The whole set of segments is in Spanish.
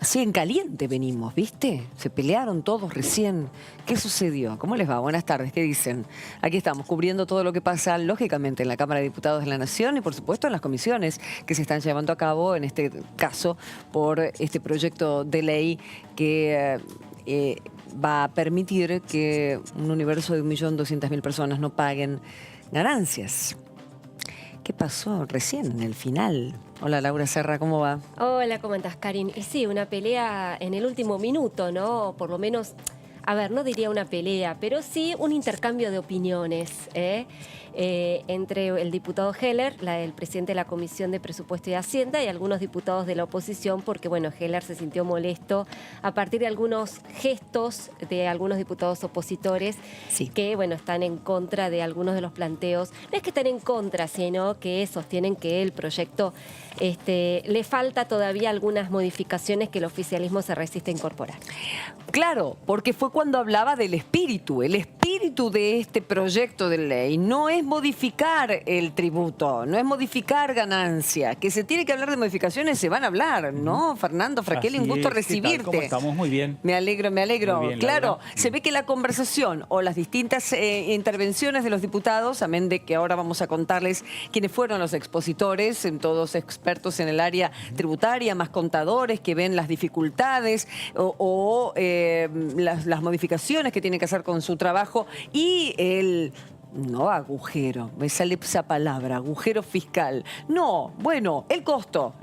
Así en caliente venimos, ¿viste? Se pelearon todos recién. ¿Qué sucedió? ¿Cómo les va? Buenas tardes, ¿qué dicen? Aquí estamos cubriendo todo lo que pasa, lógicamente, en la Cámara de Diputados de la Nación y, por supuesto, en las comisiones que se están llevando a cabo, en este caso, por este proyecto de ley que va a permitir que un universo de 1.200.000 personas no paguen ganancias. ¿Qué pasó recién, en el final? Hola, Laura Serra, ¿cómo va? Hola, ¿cómo estás, Karin? Y sí, una pelea en el último minuto, ¿no? Por lo menos, a ver, no diría una pelea, pero sí un intercambio de opiniones, entre el diputado Heller, el presidente de la Comisión de Presupuesto y Hacienda, y algunos diputados de la oposición, porque, bueno, Heller se sintió molesto a partir de algunos gestos de algunos diputados opositores que, bueno, están en contra de algunos de los planteos. No es que estén en contra, sino que sostienen que el proyecto le falta todavía algunas modificaciones que el oficialismo se resiste a incorporar. Claro, porque fue cuando hablaba del espíritu. El espíritu de este proyecto de ley no es modificar el tributo, no es modificar ganancia. Que se tiene que hablar de modificaciones, se van a hablar, ¿no? Fernando Fraquelli, un gusto recibirte. ¿Qué tal? ¿Cómo estamos? Muy bien. Me alegro, me alegro. Muy bien, claro, Laura. se ve que la conversación o las distintas intervenciones de los diputados, amén de que ahora vamos a contarles quiénes fueron los expositores, todos expertos en el área tributaria, más contadores que ven las dificultades las modificaciones que tienen que hacer con su trabajo y el... No, agujero, me sale esa palabra, agujero fiscal. No, bueno, el costo,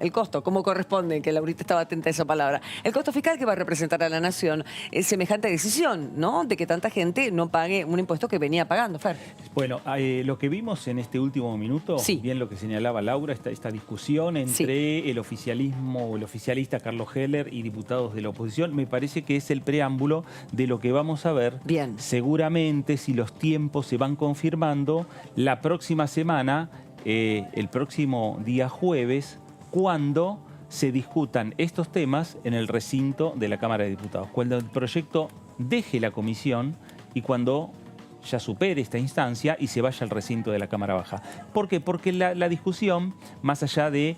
como corresponde, que Laurita estaba atenta a esa palabra. El costo fiscal que va a representar a la nación es semejante decisión, ¿no? De que tanta gente no pague un impuesto que venía pagando, Fer. Bueno, lo que vimos en este último minuto, bien lo que señalaba Laura, esta discusión entre el oficialismo o el oficialista Carlos Heller y diputados de la oposición, me parece que es el preámbulo de lo que vamos a ver. Bien. Seguramente, si los tiempos se van confirmando, la próxima semana, el próximo día jueves, cuando se discutan estos temas en el recinto de la Cámara de Diputados. Cuando el proyecto deje la comisión y cuando ya supere esta instancia y se vaya al recinto de la Cámara Baja. ¿Por qué? Porque la discusión, más allá de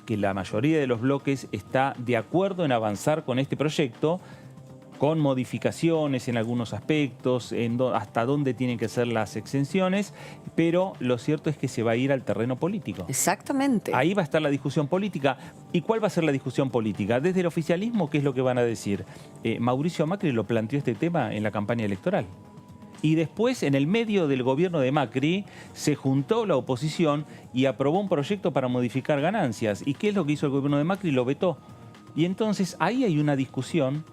que la mayoría de los bloques está de acuerdo en avanzar con este proyecto, con modificaciones en algunos aspectos, hasta dónde tienen que ser las exenciones, pero lo cierto es que se va a ir al terreno político. Exactamente. Ahí va a estar la discusión política. ¿Y cuál va a ser la discusión política? Desde el oficialismo, ¿qué es lo que van a decir? Mauricio Macri lo planteó este tema en la campaña electoral. Y después, en el medio del gobierno de Macri, se juntó la oposición y aprobó un proyecto para modificar ganancias. ¿Y qué es lo que hizo el gobierno de Macri? Lo vetó. Y entonces ahí hay una discusión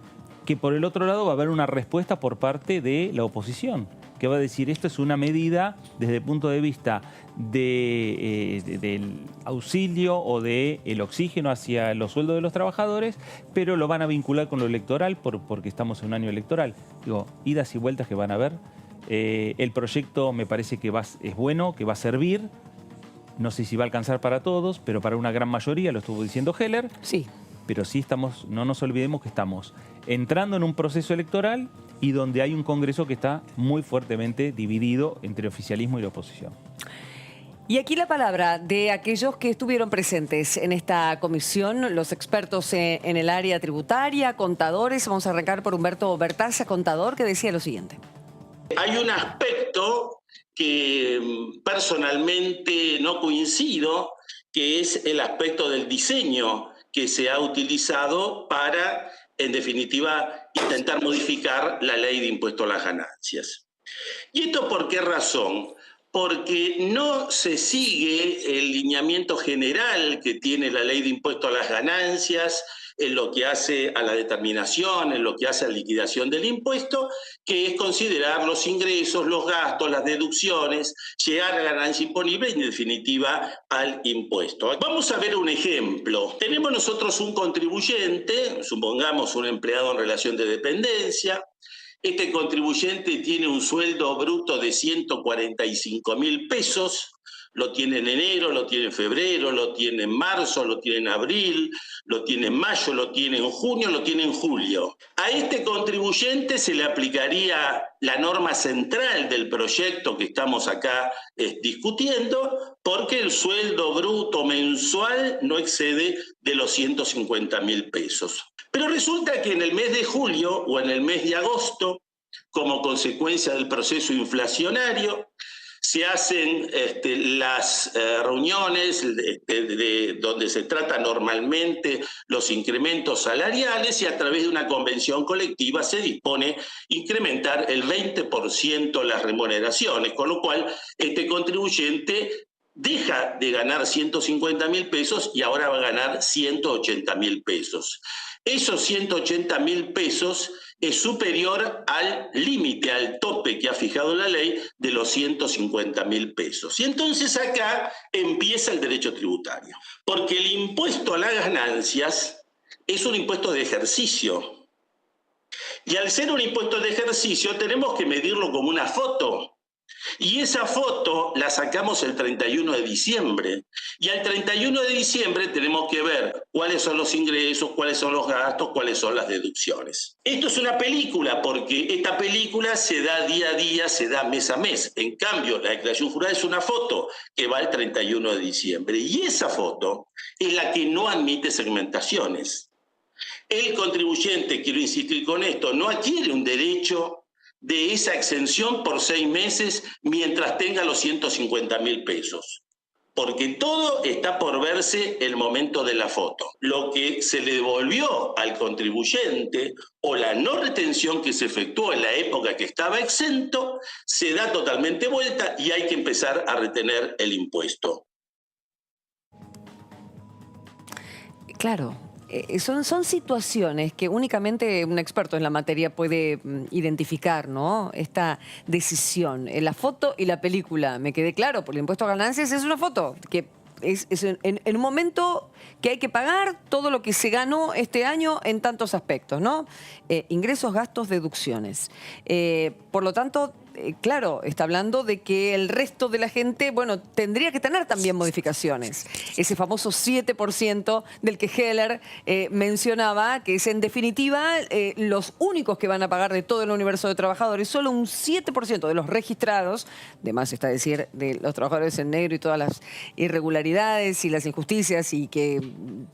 que por el otro lado va a haber una respuesta por parte de la oposición, que va a decir esto es una medida desde el punto de vista del auxilio o del oxígeno hacia los sueldos de los trabajadores, pero lo van a vincular con lo electoral porque estamos en un año electoral. Digo, idas y vueltas que van a haber. El proyecto me parece que es bueno, que va a servir. No sé si va a alcanzar para todos, pero para una gran mayoría, lo estuvo diciendo Heller. Sí. Pero sí estamos, no nos olvidemos que estamos entrando en un proceso electoral y donde hay un Congreso que está muy fuertemente dividido entre el oficialismo y la oposición. Y aquí la palabra de aquellos que estuvieron presentes en esta comisión, los expertos en el área tributaria, contadores. Vamos a arrancar por Humberto Bertaza, contador, que decía lo siguiente. Hay un aspecto que personalmente no coincido, que es el aspecto del diseño que se ha utilizado para, en definitiva, intentar modificar la ley de impuesto a las ganancias. ¿Y esto por qué razón? Porque no se sigue el lineamiento general que tiene la ley de impuesto a las ganancias en lo que hace a la determinación, en lo que hace a la liquidación del impuesto, que es considerar los ingresos, los gastos, las deducciones, llegar a la ganancia imponible y, en definitiva, al impuesto. Vamos a ver un ejemplo. Tenemos nosotros un contribuyente, supongamos un empleado en relación de dependencia. Este contribuyente tiene un sueldo bruto de 145.000 pesos, lo tiene en enero, lo tiene en febrero, lo tiene en marzo, lo tiene en abril, lo tiene en mayo, lo tiene en junio, lo tiene en julio. A este contribuyente se le aplicaría la norma central del proyecto que estamos acá discutiendo, porque el sueldo bruto mensual no excede de los 150.000 pesos. Pero resulta que en el mes de julio o en el mes de agosto, como consecuencia del proceso inflacionario, se hacen las reuniones donde se tratan normalmente los incrementos salariales y a través de una convención colectiva se dispone incrementar el 20% las remuneraciones, con lo cual este contribuyente deja de ganar 150.000 pesos y ahora va a ganar 180.000 pesos. Esos 180.000 pesos es superior al límite, al tope que ha fijado la ley de los 150.000 pesos. Y entonces acá empieza el derecho tributario, porque el impuesto a las ganancias es un impuesto de ejercicio. Y al ser un impuesto de ejercicio tenemos que medirlo como una foto. Y esa foto la sacamos el 31 de diciembre. Y al 31 de diciembre tenemos que ver cuáles son los ingresos, cuáles son los gastos, cuáles son las deducciones. Esto es una película, porque esta película se da día a día, se da mes a mes. En cambio, la declaración jurada es una foto que va al 31 de diciembre. Y esa foto es la que no admite segmentaciones. El contribuyente, quiero insistir con esto, no adquiere un derecho de esa exención por 6 meses mientras tenga los 150.000 pesos. Porque todo está por verse el momento de la foto. Lo que se le devolvió al contribuyente o la no retención que se efectuó en la época que estaba exento, se da totalmente vuelta y hay que empezar a retener el impuesto. Claro. Son situaciones que únicamente un experto en la materia puede identificar, ¿no? Esta decisión. La foto y la película, me quedé claro, por el impuesto a ganancias es una foto que es en un momento que hay que pagar todo lo que se ganó este año en tantos aspectos, ¿no? Ingresos, gastos, deducciones. Por lo tanto, claro, está hablando de que el resto de la gente, bueno, tendría que tener también modificaciones. Ese famoso 7% del que Heller mencionaba, que es en definitiva los únicos que van a pagar de todo el universo de trabajadores, solo un 7% de los registrados, de más está decir, de los trabajadores en negro y todas las irregularidades y las injusticias y que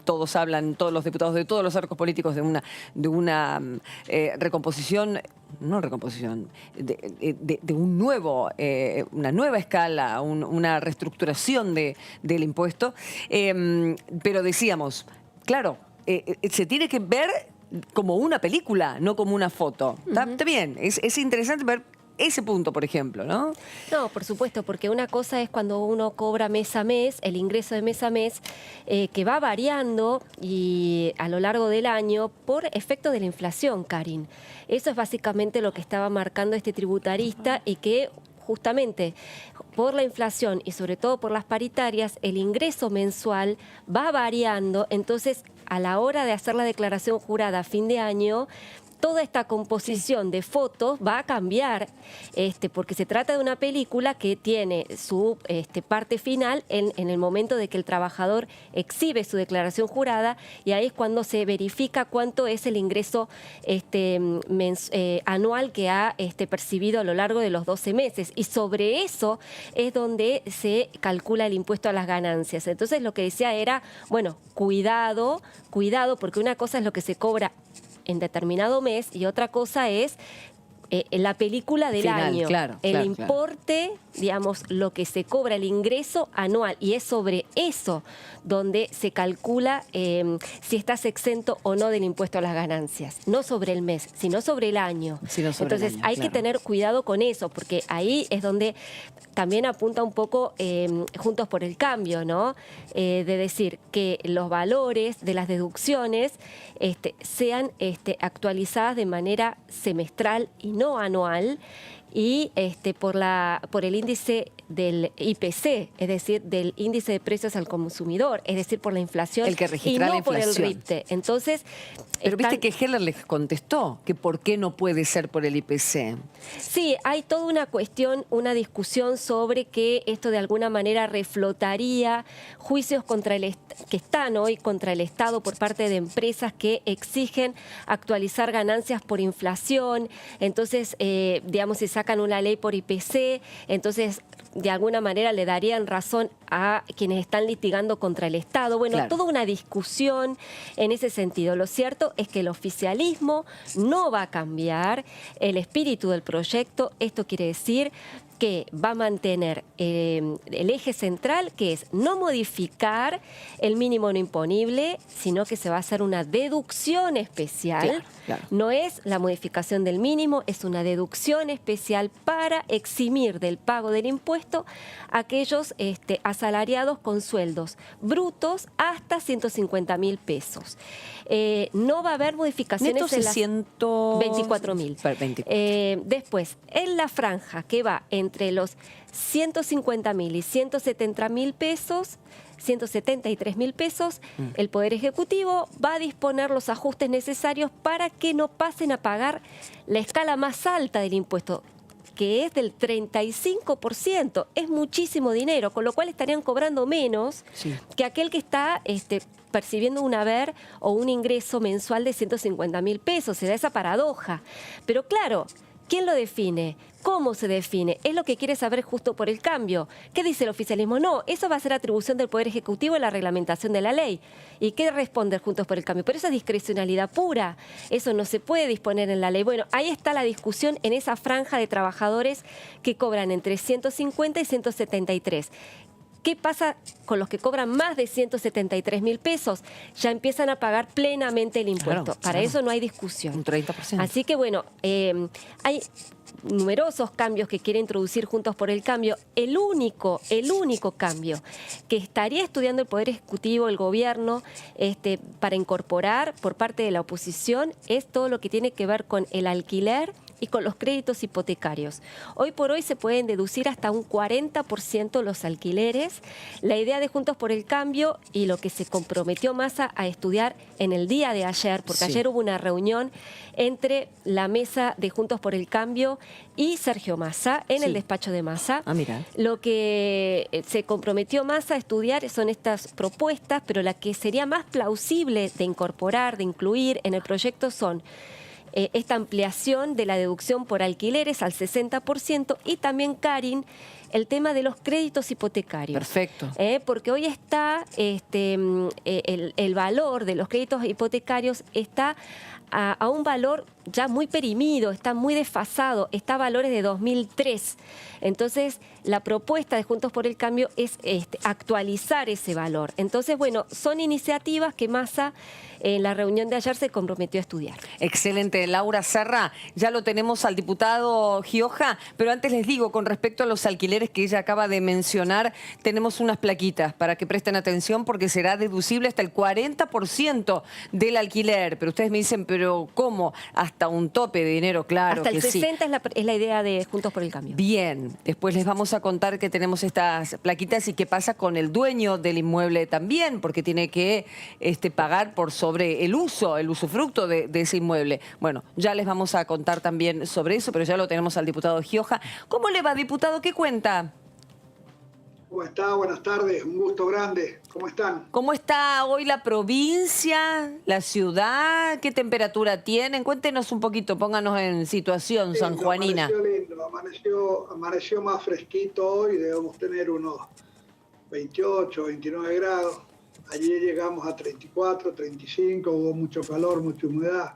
todos hablan, todos los diputados de todos los arcos políticos de una recomposición, no recomposición, de un nuevo, una nueva escala, una reestructuración del impuesto. Pero decíamos, claro, se tiene que ver como una película, no como una foto. ¿Está bien? Es interesante ver ese punto, por ejemplo, ¿no? No, por supuesto, porque una cosa es cuando uno cobra mes a mes, el ingreso de mes a mes, que va variando y a lo largo del año por efecto de la inflación, Karin. Eso es básicamente lo que estaba marcando este tributarista y que justamente por la inflación y sobre todo por las paritarias, el ingreso mensual va variando, entonces a la hora de hacer la declaración jurada a fin de año, toda esta composición de fotos va a cambiar, porque se trata de una película que tiene su parte final en el momento de que el trabajador exhibe su declaración jurada y ahí es cuando se verifica cuánto es el ingreso anual que ha percibido a lo largo de los 12 meses. Y sobre eso es donde se calcula el impuesto a las ganancias. Entonces lo que decía era, bueno, cuidado, porque una cosa es lo que se cobra en determinado mes y otra cosa es la película del final, año, el importe, digamos, lo que se cobra, el ingreso anual, y es sobre eso donde se calcula si estás exento o no del impuesto a las ganancias, no sobre el mes, sino sobre el año. Entonces hay que tener cuidado con eso, porque ahí es donde también apunta un poco Juntos por el Cambio, ¿no? De decir que los valores de las deducciones sean actualizadas de manera semestral y no anual, y por el índice del IPC, es decir, del índice de precios al consumidor, es decir, por la inflación, el que registra y no la inflación. por el RIPTE. Entonces, pero viste que Heller les contestó que por qué no puede ser por el IPC. Sí, hay toda una cuestión, una discusión sobre que esto de alguna manera reflotaría juicios que están hoy contra el Estado por parte de empresas que exigen actualizar ganancias por inflación. Entonces, digamos, se sacan una ley por IPC, entonces de alguna manera le darían razón a quienes están litigando contra el Estado. Bueno, Claro. toda una discusión en ese sentido. Lo cierto es que el oficialismo no va a cambiar el espíritu del proyecto. Esto quiere decir que va a mantener el eje central, que es no modificar el mínimo no imponible, sino que se va a hacer una deducción especial. Claro, claro. No es la modificación del mínimo, es una deducción especial para eximir del pago del impuesto a aquellos asalariados con sueldos brutos hasta 150.000 pesos. No va a haber modificaciones Netos en las 24.000. Después, en la franja que va entre los 150.000 y 170.000 pesos, 173.000 pesos, el Poder Ejecutivo va a disponer los ajustes necesarios para que no pasen a pagar la escala más alta del impuesto, que es del 35%. Es muchísimo dinero, con lo cual estarían cobrando menos Sí. que aquel que está percibiendo un haber o un ingreso mensual de 150.000 pesos. Se da esa paradoja. Pero claro, ¿quién lo define? ¿Cómo se define? Es lo que quiere saber Justo por el Cambio. ¿Qué dice el oficialismo? No, eso va a ser atribución del Poder Ejecutivo en la reglamentación de la ley. ¿Y qué responde Juntos por el Cambio? Pero eso es discrecionalidad pura. Eso no se puede disponer en la ley. Bueno, ahí está la discusión en esa franja de trabajadores que cobran entre 150 y 173. ¿Qué pasa con los que cobran más de 173.000 pesos? Ya empiezan a pagar plenamente el impuesto. Claro, Para claro. eso no hay discusión. Un 30%. Así que bueno, hay numerosos cambios que quiere introducir Juntos por el Cambio. El único cambio que estaría estudiando el Poder Ejecutivo, el Gobierno, para incorporar por parte de la oposición es todo lo que tiene que ver con el alquiler y con los créditos hipotecarios. Hoy por hoy se pueden deducir hasta un 40% los alquileres. La idea de Juntos por el Cambio y lo que se comprometió Massa a estudiar en el día de ayer, porque Sí. ayer hubo una reunión entre la mesa de Juntos por el Cambio y Sergio Massa en Sí. el despacho de Massa. Ah, mira. Lo que se comprometió Massa a estudiar son estas propuestas, pero la que sería más plausible de incorporar, de incluir en el proyecto son esta ampliación de la deducción por alquileres al 60% y también, Karin, el tema de los créditos hipotecarios. Perfecto. Porque hoy está el valor de los créditos hipotecarios está a un valor ya muy perimido, está muy desfasado, está a valores de 2003. Entonces, la propuesta de Juntos por el Cambio es actualizar ese valor. Entonces, bueno, son iniciativas que Massa en la reunión de ayer se comprometió a estudiar. Excelente. Laura Serra, ya lo tenemos al diputado Gioja, pero antes les digo, con respecto a los alquileres que ella acaba de mencionar, tenemos unas plaquitas para que presten atención porque será deducible hasta el 40% del alquiler. Pero ustedes me dicen, ¿pero cómo? Hasta un tope de dinero, claro Hasta que el sí. 60 es la idea de Juntos por el Cambio. Bien, después les vamos a contar que tenemos estas plaquitas y qué pasa con el dueño del inmueble también, porque tiene que pagar por sobre el usufructo de ese inmueble. Bueno, ya les vamos a contar también sobre eso, pero ya lo tenemos al diputado Gioja. ¿Cómo le va, diputado? ¿Qué cuenta? ¿Cómo está? Buenas tardes, un gusto grande. ¿Cómo están? ¿Cómo está hoy la provincia, la ciudad? ¿Qué temperatura tienen? Cuéntenos un poquito, pónganos en situación, Lindo, sanjuanina. amaneció más fresquito hoy, debemos tener unos 28, 29 grados. Ayer llegamos a 34, 35, hubo mucho calor, mucha humedad,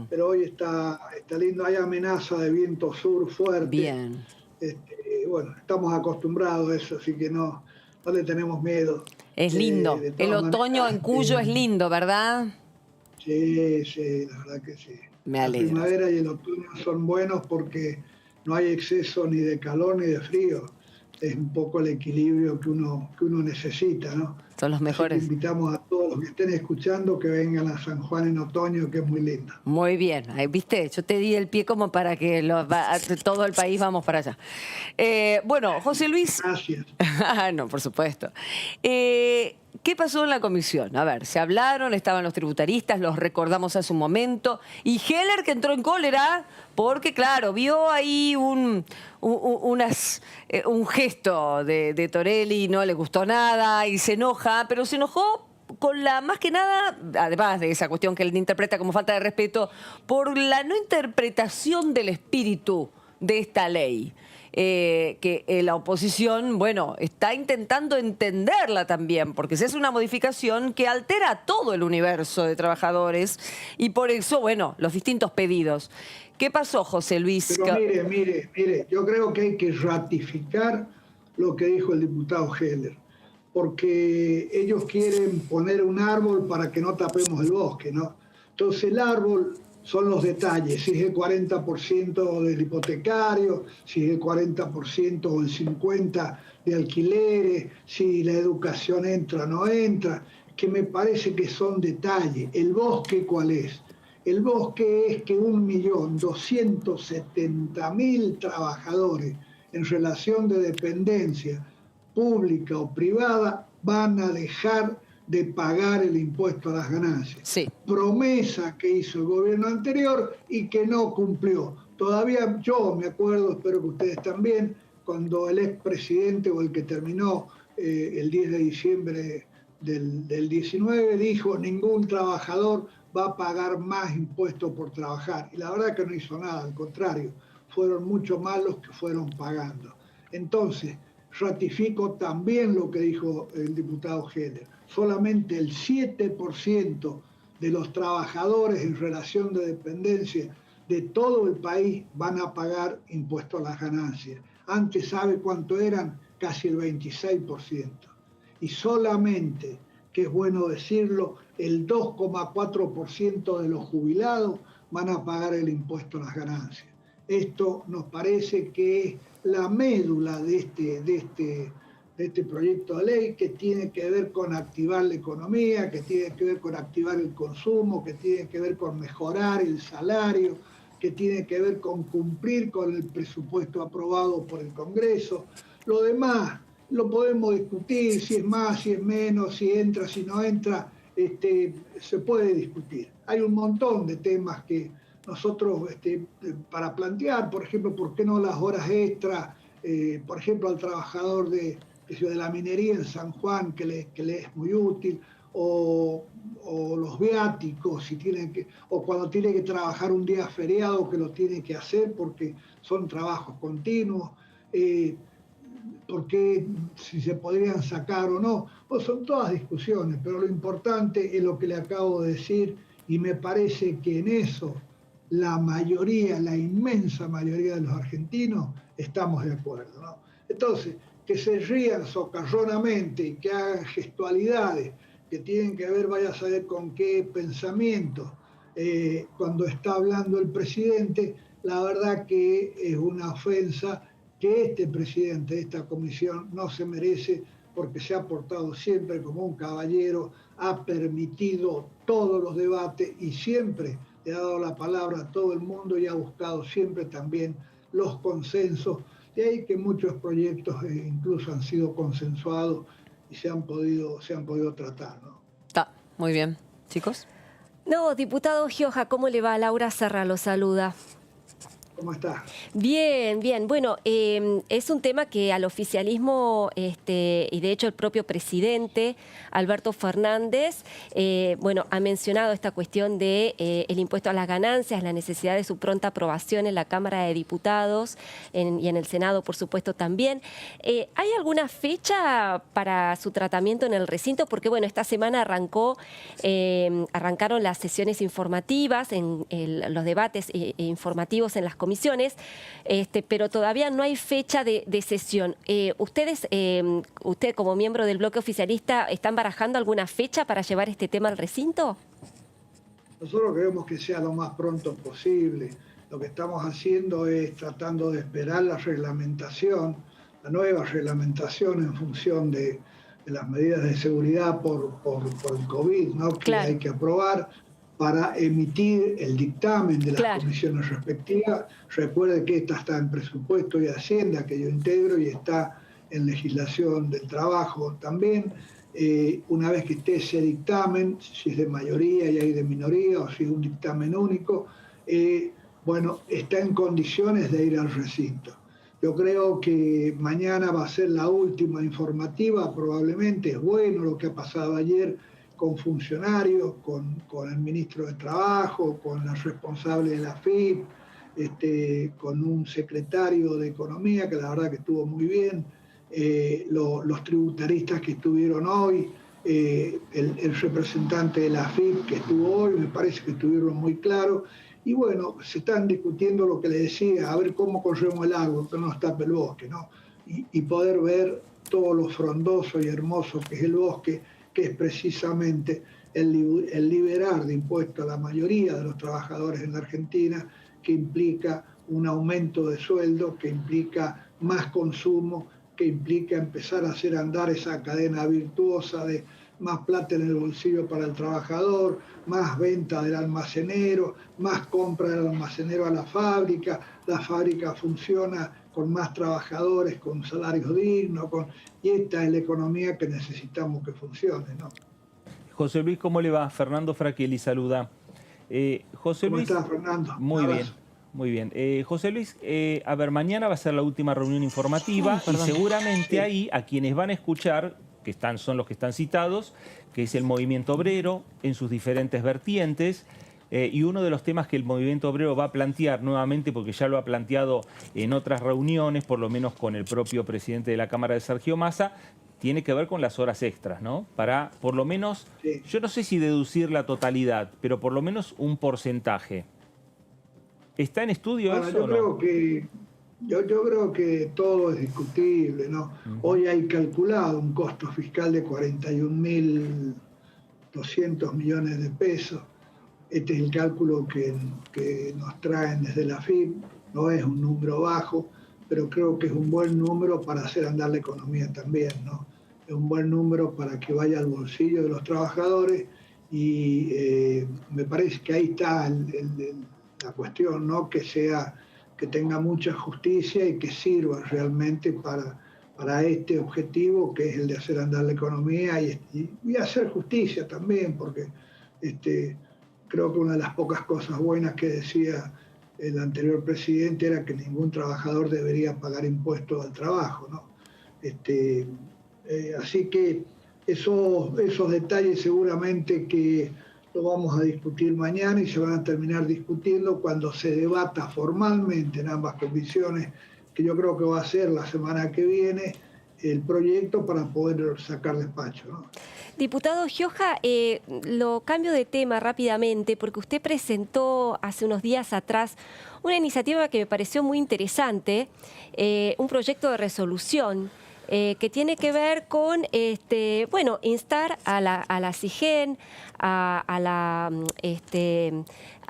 pero hoy está lindo, hay amenaza de viento sur fuerte. Bien. Bueno, estamos acostumbrados a eso, así que no le tenemos miedo. Es lindo. De todas El otoño maneras, en Cuyo es lindo, ¿verdad? Sí, la verdad que sí. Me alegro. La primavera y el otoño son buenos porque no hay exceso ni de calor ni de frío. Es un poco el equilibrio que uno necesita, ¿no? Son los Así que mejores. invitamos a todos los que estén escuchando que vengan a San Juan en otoño, que es muy lindo. Muy bien, ahí, ¿viste? Yo te di el pie como para que todo el país vamos para allá. Bueno, José Luis... Gracias. No, por supuesto. ¿Qué pasó en la comisión? A ver, se hablaron, estaban los tributaristas, los recordamos hace un momento, y Heller que entró en cólera porque, claro, vio ahí un gesto de Torelli, no le gustó nada y se enoja, pero se enojó con más que nada, además de esa cuestión que él interpreta como falta de respeto, por la no interpretación del espíritu de esta ley. que la oposición, bueno, está intentando entenderla también, porque se hace una modificación que altera todo el universo de trabajadores y por eso, bueno, los distintos pedidos. ¿Qué pasó, José Luis? Pero mire, yo creo que hay que ratificar lo que dijo el diputado Heller, porque ellos quieren poner un árbol para que no tapemos el bosque, ¿no? Entonces el árbol son los detalles, si es el 40% del hipotecario, si es el 40% o el 50% de alquileres, si la educación entra o no entra, que me parece que son detalles. ¿El bosque cuál es? El bosque es que 1.270.000 trabajadores en relación de dependencia pública o privada van a dejar de pagar el impuesto a las ganancias. Sí. Promesa que hizo el gobierno anterior y que no cumplió. Todavía yo me acuerdo, espero que ustedes también, cuando el expresidente o el que terminó el 10 de diciembre del 19 dijo ningún trabajador va a pagar más impuestos por trabajar. Y la verdad que no hizo nada, al contrario, fueron mucho más los que fueron pagando. Entonces, ratifico también lo que dijo el diputado Heller. Solamente el 7% de los trabajadores en relación de dependencia de todo el país van a pagar impuestos a las ganancias. Antes, ¿sabe cuánto eran? Casi el 26%. Y solamente, que es bueno decirlo, el 2,4% de los jubilados van a pagar el impuesto a las ganancias. Esto nos parece que es la médula de este proyecto de ley, que tiene que ver con activar la economía, que tiene que ver con activar el consumo, que tiene que ver con mejorar el salario, que tiene que ver con cumplir con el presupuesto aprobado por el Congreso. Lo demás lo podemos discutir, si es más, si es menos, si entra, si no entra, se puede discutir. Hay un montón de temas que nosotros para plantear, por ejemplo, ¿por qué no las horas extras? Por ejemplo, al trabajador de la minería en San Juan, que le es muy útil, o los viáticos, o cuando tiene que trabajar un día feriado, que lo tiene que hacer porque son trabajos continuos, porque si se podrían sacar o no, pues son todas discusiones, pero lo importante es lo que le acabo de decir, y me parece que en eso la mayoría, la inmensa mayoría de los argentinos estamos de acuerdo, ¿no? Entonces, que se rían socarronamente y que hagan gestualidades que tienen que ver, vaya a saber con qué pensamiento, cuando está hablando el presidente, la verdad que es una ofensa que este presidente de esta comisión no se merece, porque se ha portado siempre como un caballero, ha permitido todos los debates y siempre le ha dado la palabra a todo el mundo y ha buscado siempre también los consensos. De ahí que muchos proyectos incluso han sido consensuados y se han podido tratar, ¿no? Está, muy bien. ¿Chicos? No, diputado Gioja, ¿cómo le va? Laura Serra lo saluda. ¿Cómo está? Bien, bien. Bueno, es un tema que al oficialismo, y de hecho el propio presidente, Alberto Fernández, bueno, ha mencionado esta cuestión de el impuesto a las ganancias, la necesidad de su pronta aprobación en la Cámara de Diputados y en el Senado, por supuesto, también. ¿Hay alguna fecha para su tratamiento en el recinto? Porque, bueno, esta semana arrancaron las sesiones informativas, los debates informativos en las comisiones, pero todavía no hay fecha de sesión. ¿Usted como miembro del bloque oficialista están barajando alguna fecha para llevar este tema al recinto? Nosotros queremos que sea lo más pronto posible. Lo que estamos haciendo es tratando de esperar la nueva reglamentación en función de las medidas de seguridad por el COVID, ¿no? Que claro, hay que aprobar para emitir el dictamen de las claro, comisiones respectivas. Recuerde que esta está en presupuesto y Hacienda, que yo integro, y está en legislación del trabajo también. Una vez que esté ese dictamen, si es de mayoría y hay de minoría, o si es un dictamen único, bueno, está en condiciones de ir al recinto. Yo creo que mañana va a ser la última informativa, probablemente. Es bueno lo que ha pasado ayer con funcionarios, con el ministro de Trabajo, con la responsable de la FIP, con un secretario de Economía, que la verdad que estuvo muy bien, los tributaristas que estuvieron hoy, el representante de la AFIP que estuvo hoy, me parece que estuvieron muy claros. Y bueno, se están discutiendo lo que le decía, a ver cómo corremos el árbol, que no nos tape el bosque, ¿no? Y poder ver todo lo frondoso y hermoso que es el bosque, que es precisamente el liberar de impuestos a la mayoría de los trabajadores en la Argentina, que implica un aumento de sueldo, que implica más consumo, que implica empezar a hacer andar esa cadena virtuosa de más plata en el bolsillo para el trabajador, más venta del almacenero, más compra del almacenero a la fábrica funciona con más trabajadores, con salarios dignos, y esta es la economía que necesitamos que funcione, ¿no? José Luis, ¿cómo le va? Fernando Fraquelli saluda. José ¿Cómo Luis, estás, Fernando? muy bien. Muy bien. José Luis, a ver, mañana va a ser la última reunión informativa y seguramente ahí a quienes van a escuchar, son los que están citados, que es el movimiento obrero en sus diferentes vertientes, y uno de los temas que el movimiento obrero va a plantear nuevamente, porque ya lo ha planteado en otras reuniones, por lo menos con el propio presidente de la Cámara de Sergio Massa, tiene que ver con las horas extras, ¿no? Para, por lo menos, yo no sé si deducir la totalidad, pero por lo menos un porcentaje. ¿Está en estudio eso Yo o no? creo que yo creo que todo es discutible, ¿no? Hoy hay calculado un costo fiscal de 41.200 millones de pesos. Este es el cálculo que nos traen desde la AFIP. No es un número bajo, pero creo que es un buen número para hacer andar la economía también, ¿no? Es un buen número para que vaya al bolsillo de los trabajadores y me parece que ahí está la cuestión, ¿no? Que tenga mucha justicia y que sirva realmente para este objetivo, que es el de hacer andar la economía y hacer justicia también, porque creo que una de las pocas cosas buenas que decía el anterior presidente era que ningún trabajador debería pagar impuestos al trabajo, ¿no? Así que esos detalles seguramente que lo vamos a discutir mañana y se van a terminar discutiendo cuando se debata formalmente en ambas comisiones, que yo creo que va a ser la semana que viene, el proyecto para poder sacar despacho, ¿no? Diputado Gioja, lo cambio de tema rápidamente porque usted presentó hace unos días atrás una iniciativa que me pareció muy interesante, un proyecto de resolución que tiene que ver con instar a la CIGEN, a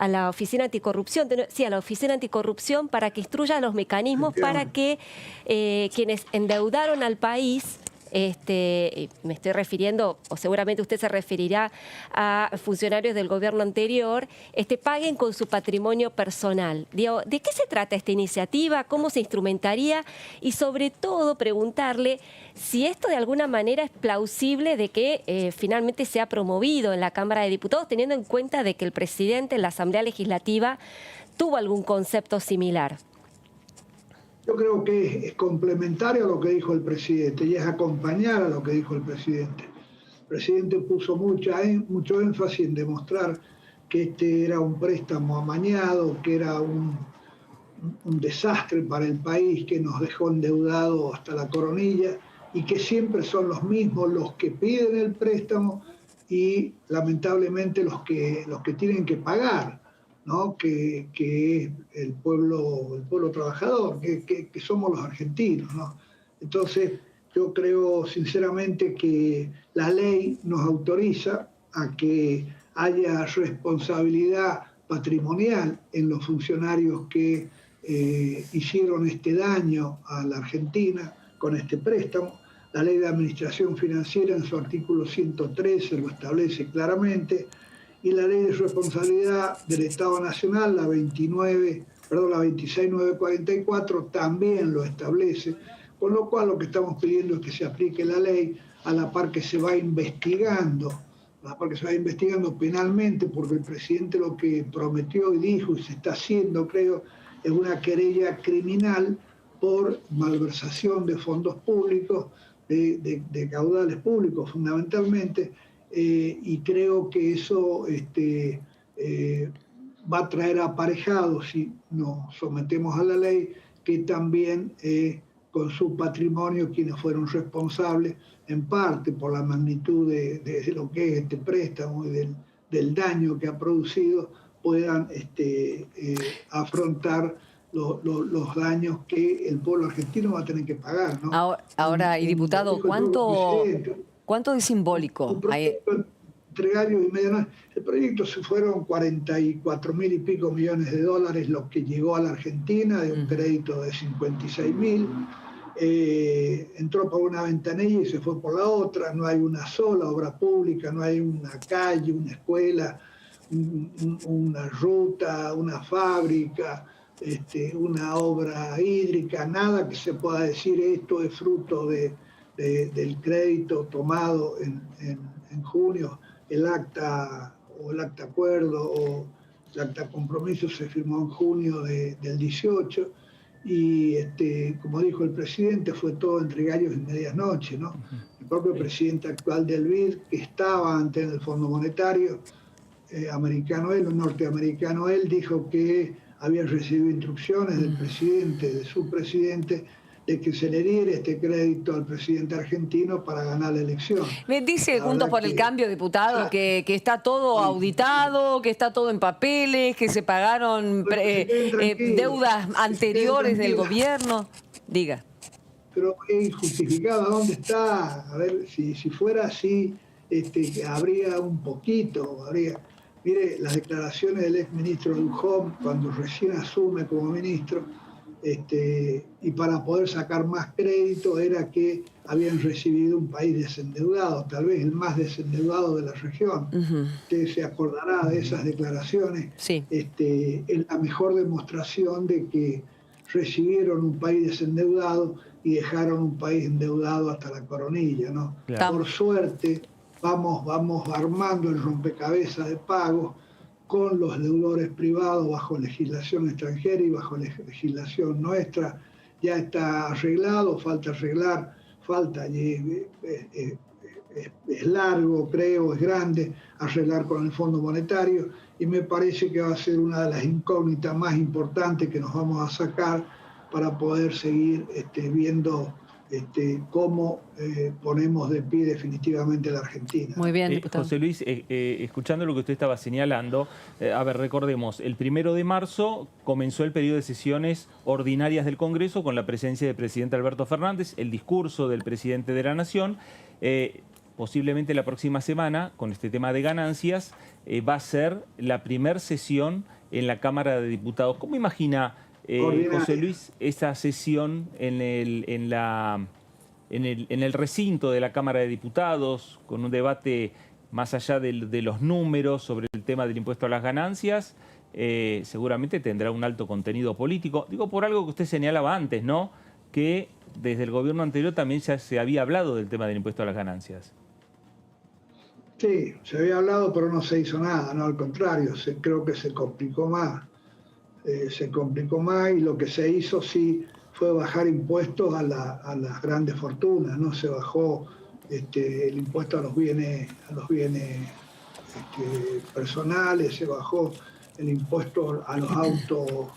la Oficina Anticorrupción, a la Oficina Anticorrupción para que instruya los mecanismos para que quienes endeudaron al país, me estoy refiriendo, o seguramente usted se referirá a funcionarios del gobierno anterior, paguen con su patrimonio personal. Digo, ¿de qué se trata esta iniciativa? ¿Cómo se instrumentaría? Y sobre todo preguntarle si esto de alguna manera es plausible de que finalmente sea promovido en la Cámara de Diputados, teniendo en cuenta de que el presidente en la Asamblea Legislativa tuvo algún concepto similar. Yo creo que es complementario a lo que dijo el presidente y es acompañar a lo que dijo el presidente. El presidente puso mucho énfasis en demostrar que este era un préstamo amañado, que era un desastre para el país, que nos dejó endeudados hasta la coronilla y que siempre son los mismos los que piden el préstamo y lamentablemente los que tienen que pagar, ¿no? Que es el pueblo trabajador, que somos los argentinos, ¿no? Entonces, yo creo sinceramente que la ley nos autoriza a que haya responsabilidad patrimonial en los funcionarios que hicieron este daño a la Argentina con este préstamo. La ley de administración financiera en su artículo 113 lo establece claramente. Y la ley de responsabilidad del Estado Nacional, la 26944, también lo establece, con lo cual lo que estamos pidiendo es que se aplique la ley a la par que se va investigando, penalmente, porque el presidente lo que prometió y dijo y se está haciendo, creo, es una querella criminal por malversación de fondos públicos, de caudales públicos fundamentalmente, y creo que eso va a traer aparejado, si nos sometemos a la ley, que también con su patrimonio quienes fueron responsables, en parte por la magnitud de lo que es este préstamo y del daño que ha producido, puedan afrontar los daños que el pueblo argentino va a tener que pagar, ¿no? Ahora, y diputado, ¿cuánto es simbólico? Un proyecto entre gallos y medianoche. El proyecto se fueron 44.000 y pico millones de dólares, lo que llegó a la Argentina, de un crédito de 56.000. Entró por una ventanilla y se fue por la otra. No hay una sola obra pública, no hay una calle, una escuela, una ruta, una fábrica, una obra hídrica, nada que se pueda decir esto es fruto del crédito tomado en junio. El acta acuerdo o el acta compromiso se firmó en junio del 18 y como dijo el presidente, fue todo entre gallos y medianoche, ¿no? El propio presidente actual del BID, que estaba antes en el Fondo Monetario americano, norteamericano, dijo que había recibido instrucciones del presidente, de su presidente, de que se le diera este crédito al presidente argentino para ganar la elección. Me dice Juntos por el Cambio, diputado, que está todo auditado, que está todo en papeles, que se pagaron deudas anteriores del gobierno. Diga. Pero es injustificado. ¿Dónde está? A ver, si fuera así, habría un poquito, Mire, las declaraciones del exministro Lujón, cuando recién asume como ministro, y para poder sacar más crédito era que habían recibido un país desendeudado, tal vez el más desendeudado de la región. Usted se acordará de esas declaraciones. Sí. Es la mejor demostración de que recibieron un país desendeudado y dejaron un país endeudado hasta la coronilla, ¿no? Claro. Por suerte, vamos armando el rompecabezas de pagos con los deudores privados bajo legislación extranjera y bajo legislación nuestra. Ya está arreglado, falta arreglar, es largo, creo, es grande, arreglar con el Fondo Monetario, y me parece que va a ser una de las incógnitas más importantes que nos vamos a sacar para poder seguir viendo cómo ponemos de pie definitivamente a la Argentina. Muy bien, diputado. José Luis, escuchando lo que usted estaba señalando, a ver, recordemos, el 1 de marzo comenzó el periodo de sesiones ordinarias del Congreso con la presencia del presidente Alberto Fernández, el discurso del presidente de la Nación. Posiblemente la próxima semana, con este tema de ganancias, va a ser la primera sesión en la Cámara de Diputados. ¿Cómo imagina José Luis esa sesión en el recinto de la Cámara de Diputados, con un debate más allá de los números sobre el tema del impuesto a las ganancias? Seguramente tendrá un alto contenido político. Digo, por algo que usted señalaba antes, ¿no? Que desde el gobierno anterior también ya se había hablado del tema del impuesto a las ganancias. Sí, se había hablado, pero no se hizo nada, ¿no? Al contrario, creo que se complicó más. Y lo que se hizo sí fue bajar impuestos a las grandes fortunas, ¿no? Se bajó el impuesto a los bienes personales, se bajó el impuesto a los autos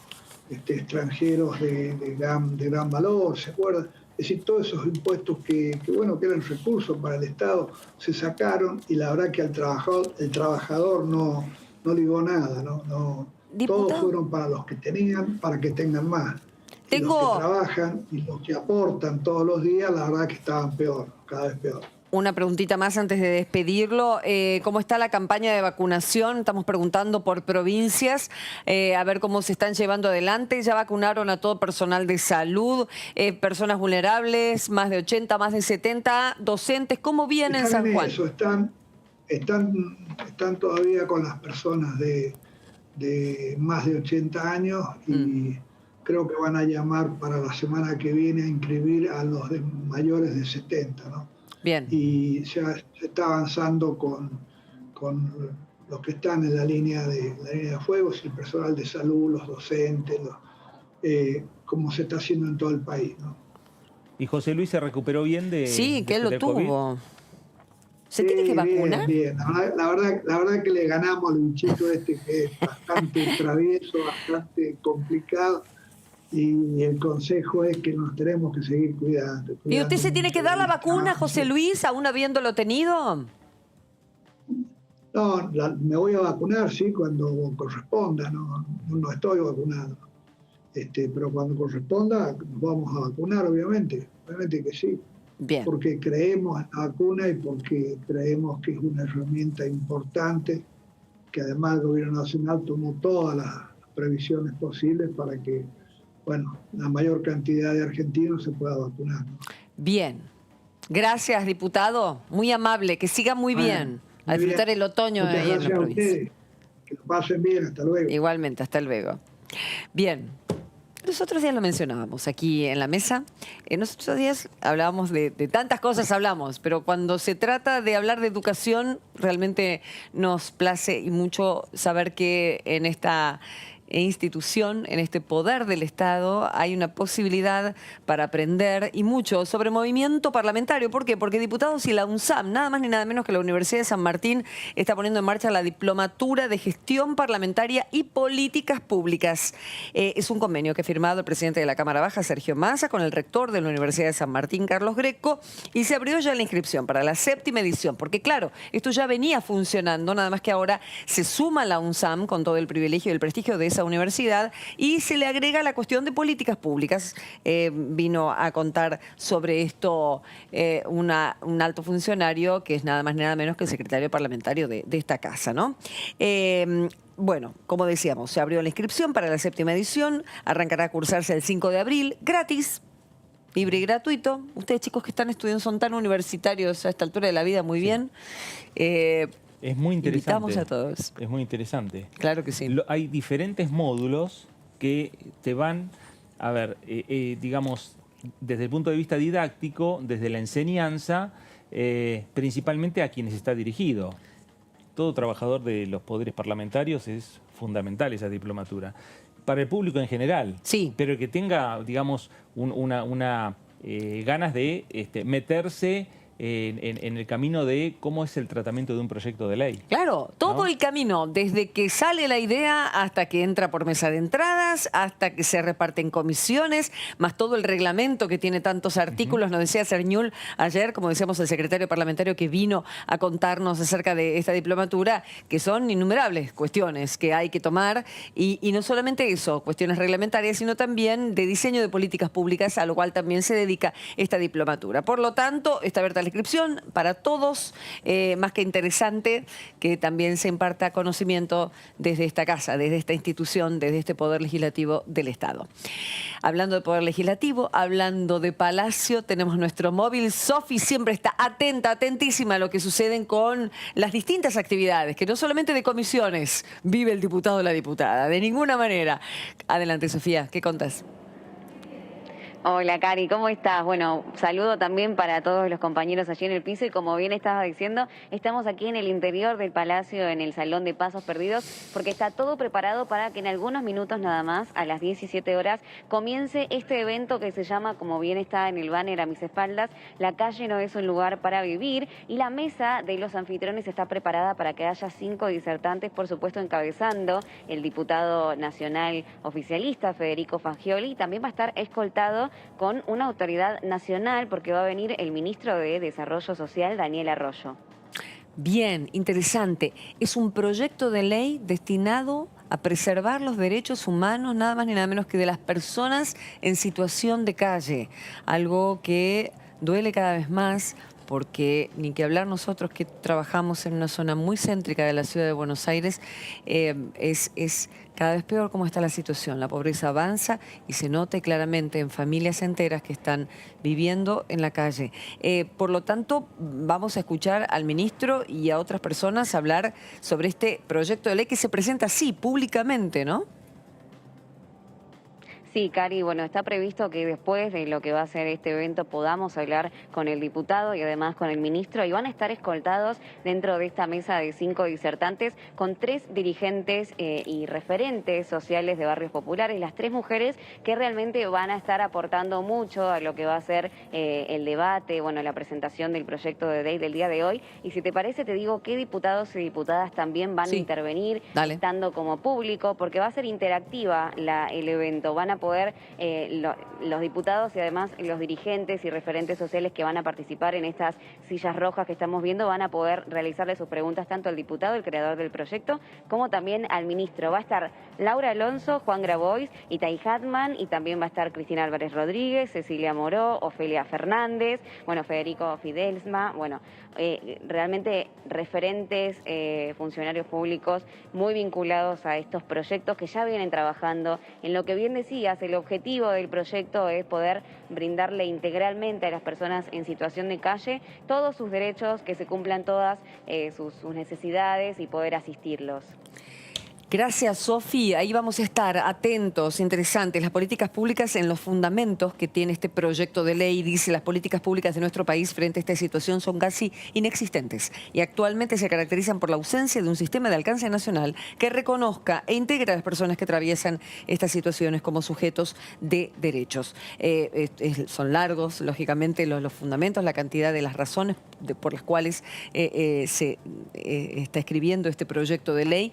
extranjeros de gran valor, ¿se acuerdan? Es decir, todos esos impuestos que eran recursos para el Estado se sacaron, y la verdad que el trabajador no ligó nada, ¿no? Todos fueron para los que tenían, para que tengan más. Y los que trabajan y los que aportan todos los días, la verdad que estaban peor, cada vez peor. Una preguntita más antes de despedirlo. ¿Cómo está la campaña de vacunación? Estamos preguntando por provincias, a ver cómo se están llevando adelante. Ya vacunaron a todo personal de salud, personas vulnerables, más de 80, más de 70, docentes. ¿Cómo viene en San Juan? Eso, están todavía con las personas de más de 80 años y creo que van a llamar para la semana que viene a inscribir a los de mayores de 70, ¿no? Bien. Y ya se está avanzando con los que están en la línea de fuego, el personal de salud, los docentes, como se está haciendo en todo el país, ¿no? ¿Y José Luis se recuperó bien de Sí, que él lo tuvo. ¿Se tiene que vacunar? Bien. La verdad que le ganamos al bichito este que es bastante travieso, bastante complicado. Y el consejo es que nos tenemos que seguir cuidando. ¿Y usted se tiene que dar la vacuna, No, José Luis, aún habiéndolo tenido? No, me voy a vacunar, sí, cuando corresponda. No estoy vacunado. Pero cuando corresponda, nos vamos a vacunar, obviamente. Obviamente que sí. Bien. Porque creemos en la vacuna y porque creemos que es una herramienta importante, que además el Gobierno Nacional tomó todas las previsiones posibles para que, bueno, la mayor cantidad de argentinos se pueda vacunar, ¿no? Bien. Gracias, diputado. Muy amable. Que siga muy bien. A Muy disfrutar bien. el otoño Muchas ahí en la gracias a provincia. ustedes. Que lo pasen bien. Hasta luego. Igualmente, hasta luego. Bien. Los otros días lo mencionábamos aquí en la mesa. En los otros días hablábamos de tantas cosas, pero cuando se trata de hablar de educación, realmente nos place y mucho saber que en esta institución, en este poder del Estado, hay una posibilidad para aprender y mucho sobre movimiento parlamentario. ¿Por qué? Porque diputados y la UNSAM, nada más ni nada menos que la Universidad de San Martín, está poniendo en marcha la Diplomatura de Gestión Parlamentaria y Políticas Públicas. Es un convenio que ha firmado el presidente de la Cámara Baja, Sergio Massa, con el rector de la Universidad de San Martín, Carlos Greco, y se abrió ya la inscripción para la 7ª edición, porque claro, esto ya venía funcionando, nada más que ahora se suma la UNSAM con todo el privilegio y el prestigio de esa universidad y se le agrega la cuestión de políticas públicas. Vino a contar sobre esto un alto funcionario que es nada más ni nada menos que el secretario parlamentario de esta casa, ¿no? Bueno, como decíamos, se abrió la inscripción para la 7ª edición, arrancará a cursarse el 5 de abril, gratis, libre y gratuito. Ustedes, chicos que están estudiando, son tan universitarios a esta altura de la vida, muy bien. Es muy interesante. Invitamos a todos. Es muy interesante. Claro que sí. Hay diferentes módulos que te van, a ver, digamos, desde el punto de vista didáctico, desde la enseñanza, principalmente a quienes está dirigido. Todo trabajador de los poderes parlamentarios es fundamental esa diplomatura. Para el público en general. Sí. Pero que tenga, digamos, ganas de meterse en el camino de cómo es el tratamiento de un proyecto de ley. Claro, todo ¿no? el camino, desde que sale la idea hasta que entra por mesa de entradas, hasta que se reparte en comisiones, más todo el reglamento que tiene tantos artículos. Nos decía Cerñul ayer, como decíamos, el secretario parlamentario que vino a contarnos acerca de esta diplomatura, que son innumerables cuestiones que hay que tomar y no solamente eso, cuestiones reglamentarias, sino también de diseño de políticas públicas, a lo cual también se dedica esta diplomatura. Por lo tanto, está abierta la inscripción para todos, más que interesante que también se imparta conocimiento desde esta casa, desde esta institución, desde este Poder Legislativo del Estado. Hablando de Poder Legislativo, hablando de Palacio, tenemos nuestro móvil. Sofi siempre está atenta, atentísima a lo que suceden con las distintas actividades, que no solamente de comisiones vive el diputado o la diputada, de ninguna manera. Adelante, Sofía, ¿qué contás? Hola, Cari, ¿cómo estás? Bueno, saludo también para todos los compañeros allí en el piso y como bien estabas diciendo, estamos aquí en el interior del Palacio, en el Salón de Pasos Perdidos, porque está todo preparado para que en algunos minutos nada más, a las 17 horas, comience este evento que se llama, como bien está en el banner a mis espaldas, La calle no es un lugar para vivir, y la mesa de los anfitriones está preparada para que haya 5 disertantes, por supuesto encabezando el diputado nacional oficialista Federico Fagioli, y también va a estar escoltado con una autoridad nacional porque va a venir el ministro de Desarrollo Social, Daniel Arroyo. Bien, interesante. Es un proyecto de ley destinado a preservar los derechos humanos, nada más ni nada menos que de las personas en situación de calle. Algo que duele cada vez más porque ni que hablar nosotros que trabajamos en una zona muy céntrica de la ciudad de Buenos Aires, es cada vez peor cómo está la situación. La pobreza avanza y se nota claramente en familias enteras que están viviendo en la calle. Por lo tanto, vamos a escuchar al ministro y a otras personas hablar sobre este proyecto de ley que se presenta así, públicamente, ¿no? Sí, Cari, bueno, está previsto que después de lo que va a ser este evento podamos hablar con el diputado y además con el ministro, y van a estar escoltados dentro de esta mesa de 5 disertantes con 3 dirigentes y referentes sociales de barrios populares, las 3 mujeres que realmente van a estar aportando mucho a lo que va a ser el debate, bueno, la presentación del proyecto de ley del día de hoy. Y si te parece, te digo qué diputados y diputadas también van a intervenir, estando como público, porque va a ser interactiva el evento. Van a poder los diputados y además los dirigentes y referentes sociales que van a participar en estas sillas rojas que estamos viendo, van a poder realizarle sus preguntas tanto al diputado, el creador del proyecto, como también al ministro. Va a estar Laura Alonso, Juan Grabois, Itay Hatman, y también va a estar Cristina Álvarez Rodríguez, Cecilia Moró, Ofelia Fernández, bueno, Federico Fidelsma, bueno, realmente referentes, funcionarios públicos muy vinculados a estos proyectos que ya vienen trabajando en lo que bien decías. El objetivo del proyecto es poder brindarle integralmente a las personas en situación de calle todos sus derechos, que se cumplan todas sus necesidades y poder asistirlos. Gracias, Sofi. Ahí vamos a estar atentos, interesantes. Las políticas públicas en los fundamentos que tiene este proyecto de ley. Dice, las políticas públicas de nuestro país frente a esta situación son casi inexistentes y actualmente se caracterizan por la ausencia de un sistema de alcance nacional que reconozca e integre a las personas que atraviesan estas situaciones como sujetos de derechos. Son largos, lógicamente, los fundamentos, la cantidad de las razones por las cuales se está escribiendo este proyecto de ley.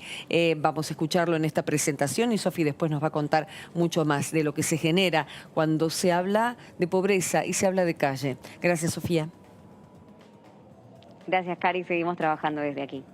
Vamos a escucharlo en esta presentación y Sofi después nos va a contar mucho más de lo que se genera cuando se habla de pobreza y se habla de calle. Gracias, Sofía. Gracias, Cari. Seguimos trabajando desde aquí.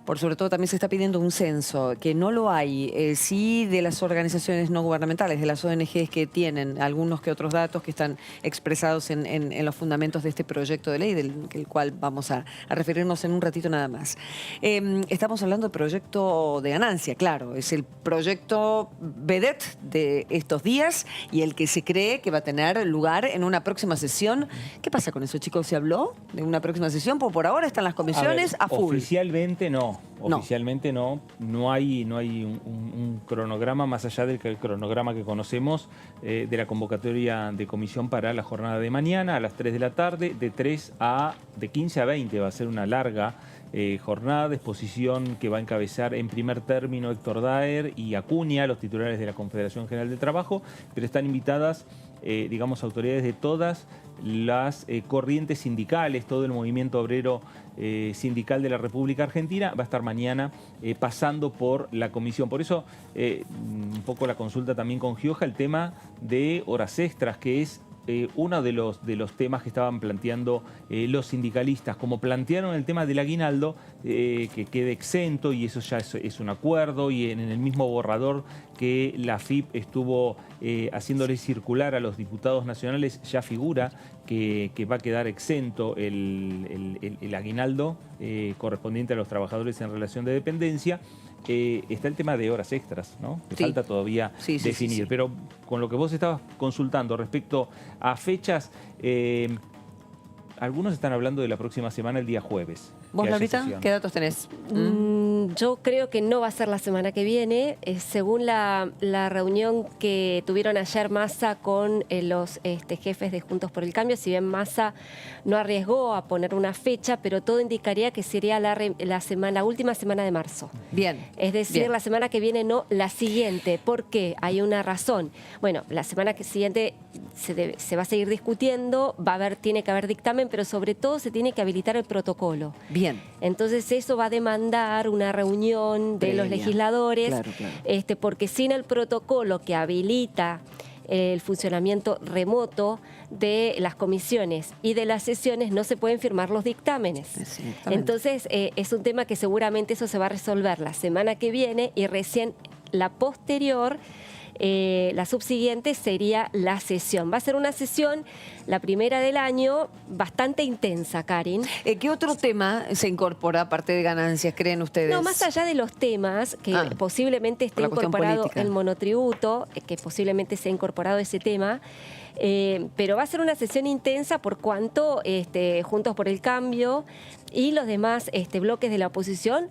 Por sobre todo también se está pidiendo un censo, que no lo hay, sí de las organizaciones no gubernamentales, de las ONGs que tienen algunos que otros datos que están expresados en los fundamentos de este proyecto de ley, del cual vamos a referirnos en un ratito nada más. Estamos hablando de proyecto de ganancia, claro, es el proyecto vedette de estos días y el que se cree que va a tener lugar en una próxima sesión. ¿Qué pasa con eso, chicos? ¿Se habló de una próxima sesión? Pues por ahora están las comisiones a full. Oficialmente no. Oficialmente no hay un cronograma más allá del cronograma que conocemos de la convocatoria de comisión para la jornada de mañana a las 3 de la tarde, de 15 a 20 va a ser una larga jornada de exposición que va a encabezar en primer término Héctor Daer y Acuña, los titulares de la Confederación General del Trabajo, pero están invitadas digamos, autoridades de todas las corrientes sindicales, todo el movimiento obrero sindical de la República Argentina va a estar mañana pasando por la comisión. Por eso, un poco la consulta también con Gioja, el tema de horas extras, que es uno de los temas que estaban planteando los sindicalistas. Como plantearon el tema del aguinaldo, que quede exento, y eso ya es un acuerdo, y en el mismo borrador que la AFIP estuvo haciéndole circular a los diputados nacionales, ya figura que va a quedar exento el aguinaldo correspondiente a los trabajadores en relación de dependencia. Está el tema de horas extras, ¿no? Que falta todavía definir. Pero con lo que vos estabas consultando respecto a fechas, algunos están hablando de la próxima semana, el día jueves. ¿Vos, Laurita, qué datos tenés? Yo creo que no va a ser la semana que viene. Según la reunión que tuvieron ayer Massa con los jefes de Juntos por el Cambio, si bien Massa no arriesgó a poner una fecha, pero todo indicaría que sería la última semana de marzo. Bien. Es decir, la semana que viene, no la siguiente. ¿Por qué? Hay una razón. Bueno, la semana siguiente se va a seguir discutiendo, tiene que haber dictamen, pero sobre todo se tiene que habilitar el protocolo. Bien. Entonces eso va a demandar una reunión de los legisladores, porque sin el protocolo que habilita el funcionamiento remoto de las comisiones y de las sesiones no se pueden firmar los dictámenes. Entonces es un tema que seguramente eso se va a resolver la semana que viene, y recién la posterior, la subsiguiente sería la sesión. Va a ser una sesión la primera del año, bastante intensa, Karin. ¿Qué otro tema se incorpora aparte de ganancias, creen ustedes? No, más allá de los temas, que posiblemente esté por la cuestión incorporado política. el monotributo, que posiblemente se ha incorporado ese tema, pero va a ser una sesión intensa por cuanto Juntos por el Cambio y los demás bloques de la oposición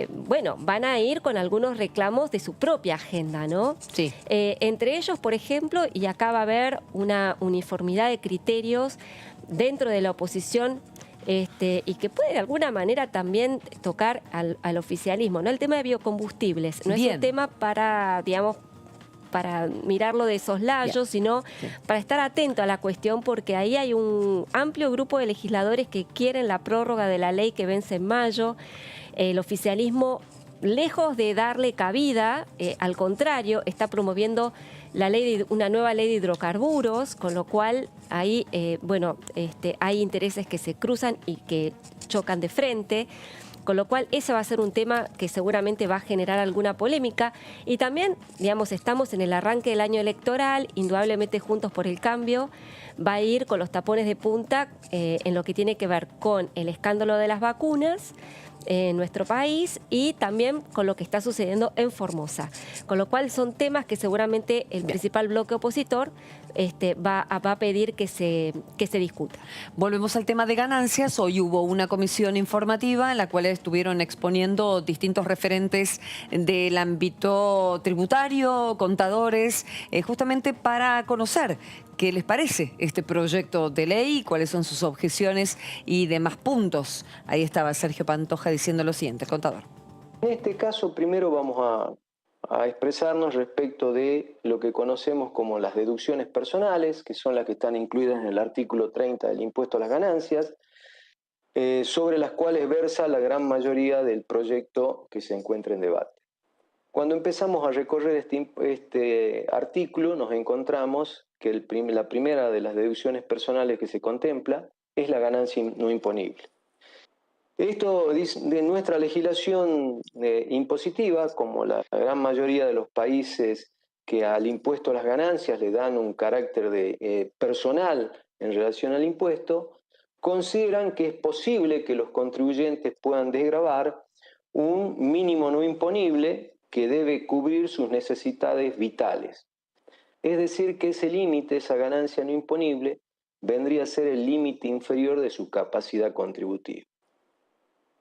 bueno, van a ir con algunos reclamos de su propia agenda, ¿no? Sí. Entre ellos, por ejemplo, y acá va a haber una uniformidad de criterios dentro de la oposición y que puede de alguna manera también tocar al oficialismo, ¿no? El tema de biocombustibles no es un tema para, digamos, para mirarlo de soslayo, sino para estar atento a la cuestión, porque ahí hay un amplio grupo de legisladores que quieren la prórroga de la ley que vence en mayo. El oficialismo, lejos de darle cabida, al contrario, está promoviendo una nueva ley de hidrocarburos, con lo cual ahí, hay intereses que se cruzan y que chocan de frente. Con lo cual, ese va a ser un tema que seguramente va a generar alguna polémica. Y también, digamos, estamos en el arranque del año electoral, indudablemente Juntos por el Cambio va a ir con los tapones de punta en lo que tiene que ver con el escándalo de las vacunas en nuestro país y también con lo que está sucediendo en Formosa. Con lo cual son temas que seguramente el principal bloque opositor va a pedir que se discuta. Volvemos al tema de ganancias. Hoy hubo una comisión informativa en la cual estuvieron exponiendo distintos referentes del ámbito tributario, contadores, justamente para conocer qué les parece este proyecto de ley, cuáles son sus objeciones y demás puntos. Ahí estaba Sergio Pantoja diciendo lo siguiente, el contador. En este caso, primero vamos a expresarnos respecto de lo que conocemos como las deducciones personales, que son las que están incluidas en el artículo 30 del impuesto a las ganancias, sobre las cuales versa la gran mayoría del proyecto que se encuentra en debate. Cuando empezamos a recorrer este artículo, nos encontramos que la primera de las deducciones personales que se contempla es la ganancia no imponible. Esto de nuestra legislación impositiva, como la gran mayoría de los países que al impuesto a las ganancias le dan un carácter personal en relación al impuesto, consideran que es posible que los contribuyentes puedan desgravar un mínimo no imponible que debe cubrir sus necesidades vitales. Es decir, que ese límite, esa ganancia no imponible, vendría a ser el límite inferior de su capacidad contributiva.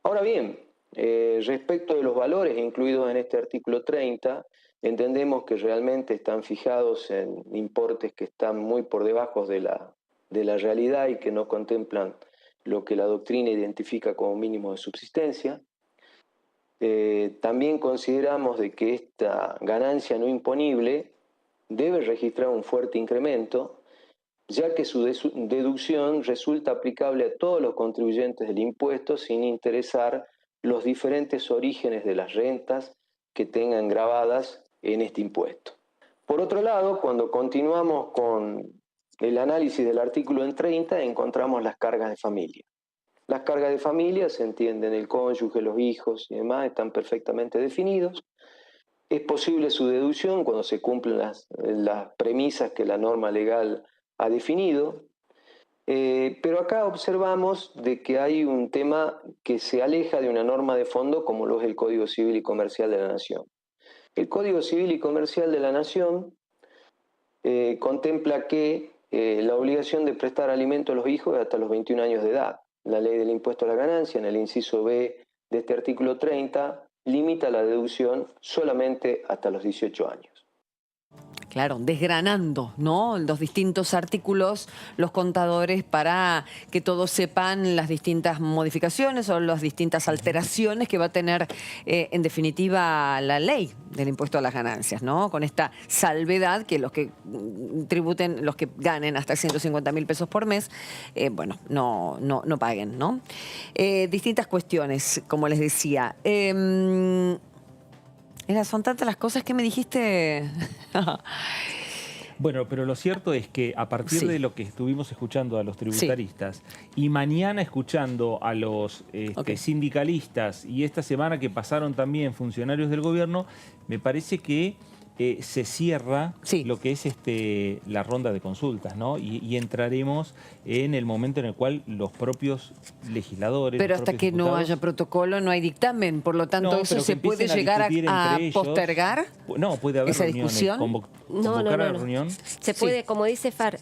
Ahora bien, respecto de los valores incluidos en este artículo 30, entendemos que realmente están fijados en importes que están muy por debajo de la realidad y que no contemplan lo que la doctrina identifica como mínimo de subsistencia. También consideramos de que esta ganancia no imponible debe registrar un fuerte incremento, ya que su deducción resulta aplicable a todos los contribuyentes del impuesto sin interesar los diferentes orígenes de las rentas que tengan grabadas en este impuesto. Por otro lado, cuando continuamos con el análisis del artículo en 30, encontramos las cargas de familia. Las cargas de familia se entienden, el cónyuge, los hijos y demás están perfectamente definidos. Es posible su deducción cuando se cumplen las premisas que la norma legal ha definido, pero acá observamos de que hay un tema que se aleja de una norma de fondo como lo es el Código Civil y Comercial de la Nación. El Código Civil y Comercial de la Nación contempla que la obligación de prestar alimento a los hijos es hasta los 21 años de edad. La ley del impuesto a la ganancia, en el inciso B de este artículo 30, limita la deducción solamente hasta los 18 años. Claro, desgranando, ¿no?, los distintos artículos, los contadores, para que todos sepan las distintas modificaciones o las distintas alteraciones que va a tener, en definitiva, la ley del impuesto a las ganancias, ¿no? Con esta salvedad que los que tributen, los que ganen hasta 150.000 pesos por mes, no paguen, ¿no? Distintas cuestiones, como les decía. Son tantas las cosas que me dijiste. Bueno, pero lo cierto es que a partir de lo que estuvimos escuchando a los tributaristas y mañana escuchando a los sindicalistas y esta semana que pasaron también funcionarios del gobierno, me parece que se cierra Sí. lo que es la ronda de consultas, ¿no? Y entraremos en el momento en el cual los propios legisladores... Pero los hasta propios que no diputados- haya protocolo no hay dictamen, por lo tanto No, eso pero que se puede empiecen a llegar a discutir entre ellos. postergar. No, puede haber esa reuniones, discusión. convocar a la reunión. Se puede, como dice Far,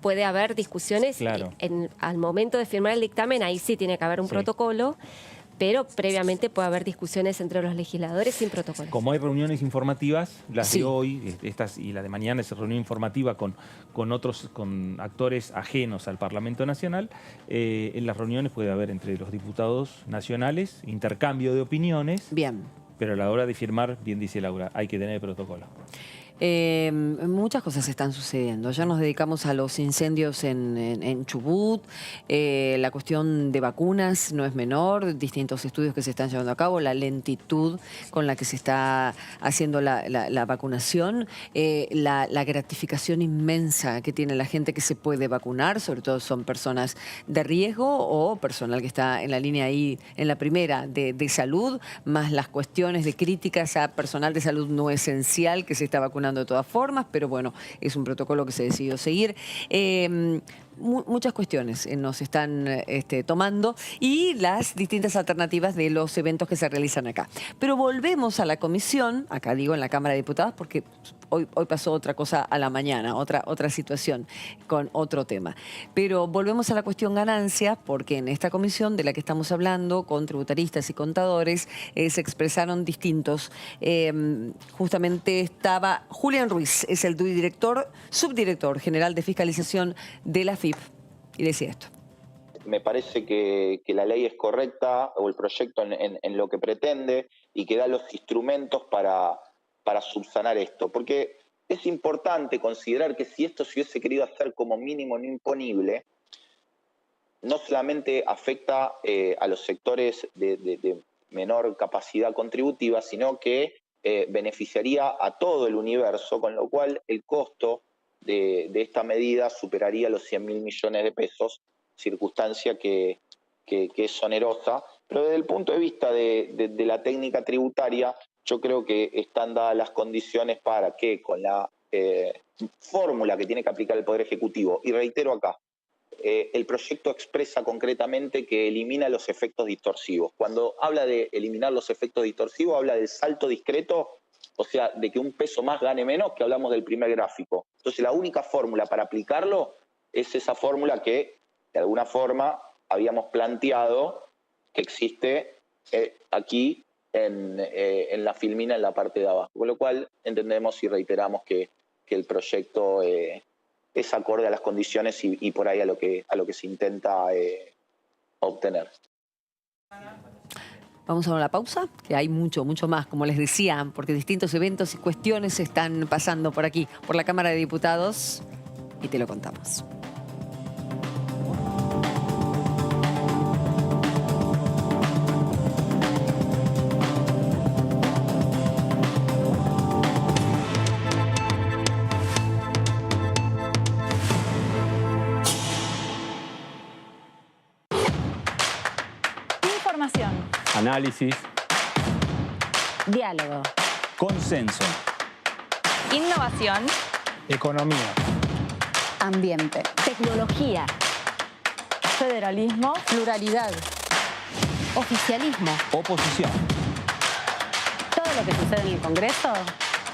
puede haber discusiones. Claro. Al momento de firmar el dictamen, ahí sí tiene que haber un protocolo, pero previamente puede haber discusiones entre los legisladores sin protocolo. Como hay reuniones informativas, las Sí. de hoy, estas y la de mañana es reunión informativa con actores ajenos al Parlamento Nacional, en las reuniones puede haber entre los diputados nacionales intercambio de opiniones, Bien. pero a la hora de firmar, bien dice Laura, hay que tener protocolo. Muchas cosas están sucediendo. Ya nos dedicamos a los incendios en Chubut, la cuestión de vacunas no es menor, distintos estudios que se están llevando a cabo, la lentitud con la que se está haciendo la vacunación, la gratificación inmensa que tiene la gente que se puede vacunar, sobre todo son personas de riesgo o personal que está en la línea ahí, en la primera de salud, más las cuestiones de críticas a personal de salud no esencial que se está vacunando de todas formas, pero bueno, es un protocolo que se decidió seguir. Muchas cuestiones nos están tomando y las distintas alternativas de los eventos que se realizan acá. Pero volvemos a la comisión, acá digo en la Cámara de Diputados, porque hoy pasó otra cosa a la mañana, otra situación con otro tema. Pero volvemos a la cuestión ganancias, porque en esta comisión de la que estamos hablando, con tributaristas y contadores, se expresaron distintos. Justamente estaba Julián Ruiz, es el subdirector general de fiscalización de la FIP, y decía esto. Me parece que la ley es correcta, o el proyecto en lo que pretende, y que da los instrumentos para subsanar esto. Porque es importante considerar que si esto se hubiese querido hacer como mínimo no imponible, no solamente afecta a los sectores de menor capacidad contributiva, sino que beneficiaría a todo el universo, con lo cual el costo de esta medida superaría los 100.000 millones de pesos, circunstancia que es onerosa. Pero desde el punto de vista de la técnica tributaria, yo creo que están dadas las condiciones para que con la fórmula que tiene que aplicar el Poder Ejecutivo, y reitero acá, el proyecto expresa concretamente que elimina los efectos distorsivos. Cuando habla de eliminar los efectos distorsivos, habla del salto discreto, o sea, de que un peso más gane menos, que hablamos del primer gráfico. Entonces, la única fórmula para aplicarlo es esa fórmula que, de alguna forma, habíamos planteado que existe aquí en la filmina, en la parte de abajo. Con lo cual, entendemos y reiteramos que el proyecto es acorde a las condiciones y por ahí a lo que se intenta obtener. Vamos a una pausa, que hay mucho más, como les decía, porque distintos eventos y cuestiones están pasando por aquí, por la Cámara de Diputados, y te lo contamos. Información. Análisis. Diálogo. Consenso. Innovación. Economía. Ambiente. Tecnología. Federalismo. Pluralidad. Oficialismo. Oposición. Todo lo que sucede en el Congreso,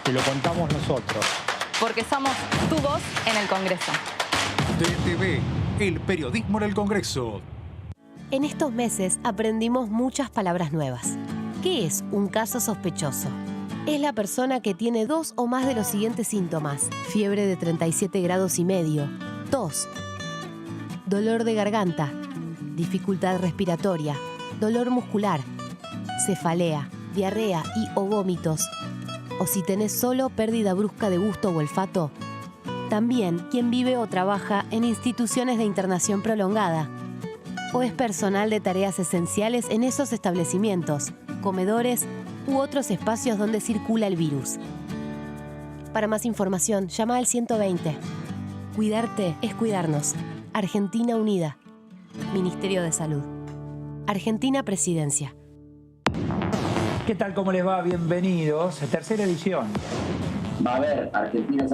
Te lo contamos nosotros. porque somos tu voz en el Congreso. DTV, el periodismo en el Congreso. En estos meses aprendimos muchas palabras nuevas. ¿Qué es un caso sospechoso? Es la persona que tiene 2 o más de los siguientes síntomas: fiebre de 37 grados y medio, tos, dolor de garganta, dificultad respiratoria, dolor muscular, cefalea, diarrea y o vómitos. O si tenés solo pérdida brusca de gusto o olfato. También quien vive o trabaja en instituciones de internación prolongada. O es personal de tareas esenciales en esos establecimientos, comedores u otros espacios donde circula el virus. Para más información, llama al 120. Cuidarte es cuidarnos. Argentina Unida. Ministerio de Salud. Argentina Presidencia. ¿Qué tal? ¿Cómo les va? Bienvenidos. Tercera edición. Va a haber argentinas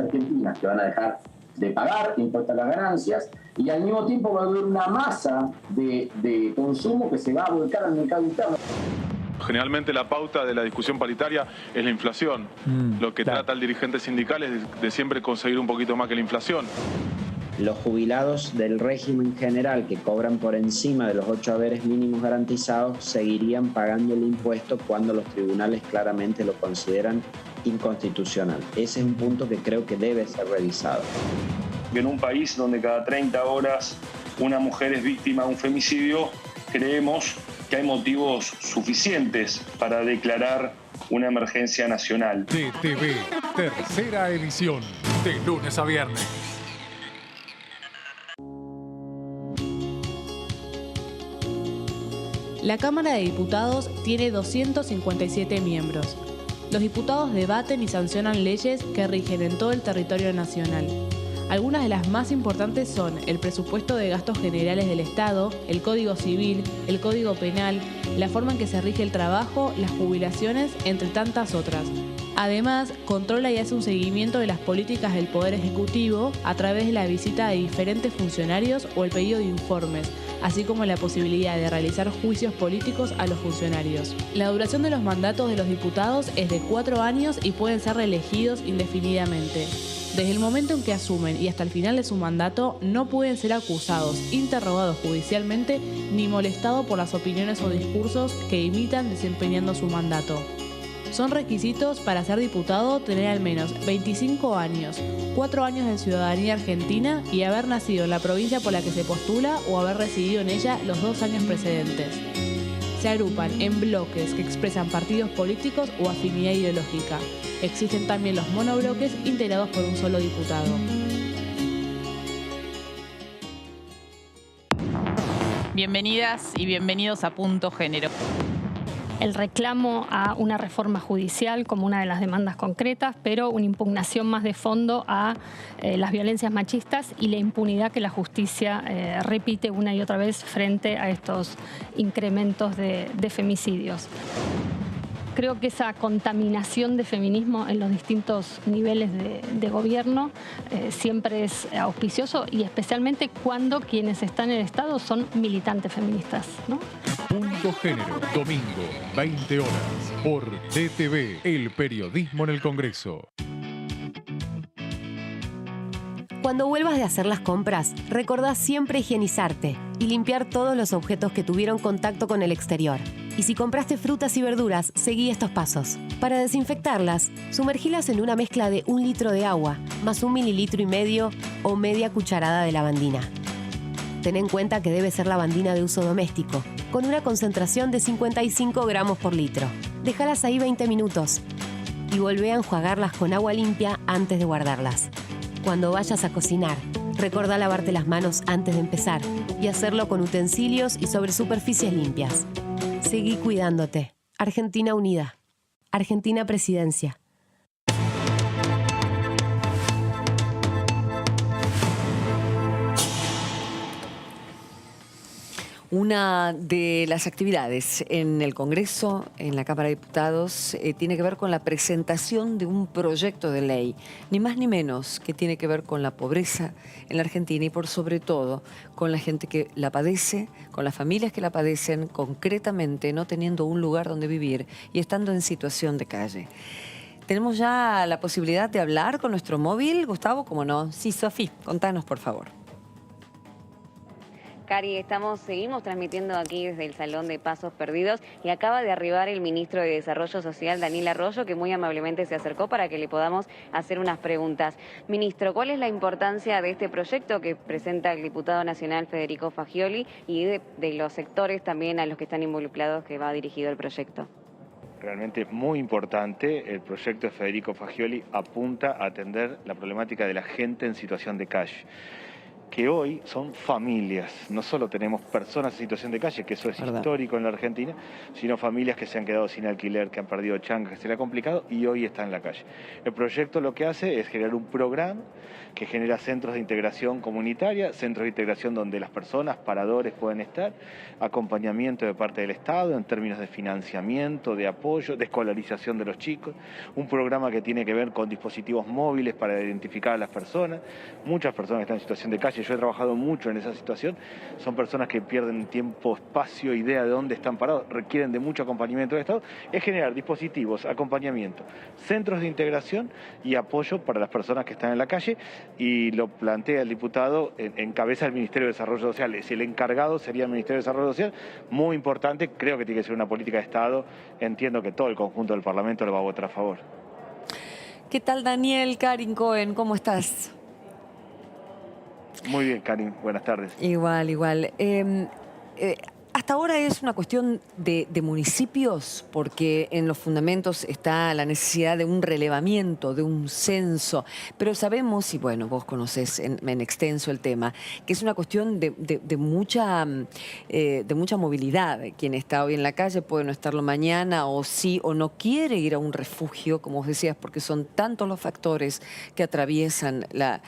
que van a dejar de pagar impuestos a las ganancias y al mismo tiempo va a haber una masa de consumo que se va a volcar al mercado interno. Generalmente la pauta de la discusión paritaria es la inflación. Lo que trata el dirigente sindical es de siempre conseguir un poquito más que la inflación. Los jubilados del régimen general que cobran por encima de los 8 haberes mínimos garantizados seguirían pagando el impuesto cuando los tribunales claramente lo consideran inconstitucional. Ese es un punto que creo que debe ser revisado. En un país donde cada 30 horas una mujer es víctima de un femicidio, creemos que hay motivos suficientes para declarar una emergencia nacional. TTV, tercera edición, de lunes a viernes. La Cámara de Diputados tiene 257 miembros. Los diputados debaten y sancionan leyes que rigen en todo el territorio nacional. Algunas de las más importantes son el presupuesto de gastos generales del Estado, el Código Civil, el Código Penal, la forma en que se rige el trabajo, las jubilaciones, entre tantas otras. Además, controla y hace un seguimiento de las políticas del Poder Ejecutivo a través de la visita de diferentes funcionarios o el pedido de informes, así como la posibilidad de realizar juicios políticos a los funcionarios. La duración de los mandatos de los diputados es de 4 años y pueden ser reelegidos indefinidamente. Desde el momento en que asumen y hasta el final de su mandato, no pueden ser acusados, interrogados judicialmente, ni molestados por las opiniones o discursos que imitan desempeñando su mandato. Son requisitos para ser diputado tener al menos 25 años, 4 años de ciudadanía argentina y haber nacido en la provincia por la que se postula o haber residido en ella los 2 años precedentes. Se agrupan en bloques que expresan partidos políticos o afinidad ideológica. Existen también los monobloques integrados por un solo diputado. Bienvenidas y bienvenidos a Punto Género. El reclamo a una reforma judicial como una de las demandas concretas, pero una impugnación más de fondo a las violencias machistas y la impunidad que la justicia repite una y otra vez frente a estos incrementos de femicidios. Creo que esa contaminación de feminismo en los distintos niveles de gobierno siempre es auspicioso y especialmente cuando quienes están en el Estado son militantes feministas, ¿no? Punto Género, domingo, 20 horas, por TTV, el periodismo en el Congreso. Cuando vuelvas de hacer las compras, recordá siempre higienizarte y limpiar todos los objetos que tuvieron contacto con el exterior. Y si compraste frutas y verduras, seguí estos pasos. Para desinfectarlas, sumergilas en una mezcla de 1 litro de agua, más 1,5 mililitros o media cucharada de lavandina. Ten en cuenta que debe ser lavandina de uso doméstico, con una concentración de 55 gramos por litro. Déjalas ahí 20 minutos y volvé a enjuagarlas con agua limpia antes de guardarlas. Cuando vayas a cocinar, recordá lavarte las manos antes de empezar y hacerlo con utensilios y sobre superficies limpias. Seguí cuidándote. Argentina Unida. Argentina Presidencia. Una de las actividades en el Congreso, en la Cámara de Diputados, tiene que ver con la presentación de un proyecto de ley, ni más ni menos, que tiene que ver con la pobreza en la Argentina y por sobre todo con la gente que la padece, con las familias que la padecen, concretamente no teniendo un lugar donde vivir y estando en situación de calle. ¿Tenemos ya la posibilidad de hablar con nuestro móvil, Gustavo? ¿Cómo no? Sí, Sofía, contanos, por favor. Cari, seguimos transmitiendo aquí desde el Salón de Pasos Perdidos y acaba de arribar el ministro de Desarrollo Social, Daniel Arroyo, que muy amablemente se acercó para que le podamos hacer unas preguntas. Ministro, ¿cuál es la importancia de este proyecto que presenta el diputado nacional Federico Fagioli y de los sectores también a los que están involucrados que va dirigido el proyecto? Realmente muy importante. El proyecto de Federico Fagioli apunta a atender la problemática de la gente en situación de calle. que hoy son familias. No solo tenemos personas en situación de calle, que eso es histórico en la Argentina, sino familias que se han quedado sin alquiler, que han perdido changas, que se le ha complicado y hoy están en la calle. El proyecto lo que hace es generar un programa que genera centros de integración comunitaria, centros de integración donde las personas, paradores pueden estar, acompañamiento de parte del Estado en términos de financiamiento, de apoyo, de escolarización de los chicos, un programa que tiene que ver con dispositivos móviles para identificar a las personas. Muchas personas que están en situación de calle, yo he trabajado mucho en esa situación, son personas que pierden tiempo, espacio, idea de dónde están parados, requieren de mucho acompañamiento del Estado, es generar dispositivos, acompañamiento, centros de integración y apoyo para las personas que están en la calle, y lo plantea el diputado en cabeza del Ministerio de Desarrollo Social. Es el encargado sería el Ministerio de Desarrollo Social, muy importante, creo que tiene que ser una política de Estado, entiendo que todo el conjunto del Parlamento lo va a votar a favor. ¿Qué tal, Daniel? Karin Cohen, ¿cómo estás? Muy bien, Karin, buenas tardes. Igual, igual. Hasta ahora es una cuestión de municipios, porque en los fundamentos está la necesidad de un relevamiento, de un censo, pero sabemos, y bueno, vos conocés en extenso el tema, que es una cuestión de mucha movilidad. Quien está hoy en la calle puede no estarlo mañana, o sí o no quiere ir a un refugio, como vos decías, porque son tantos los factores que atraviesan la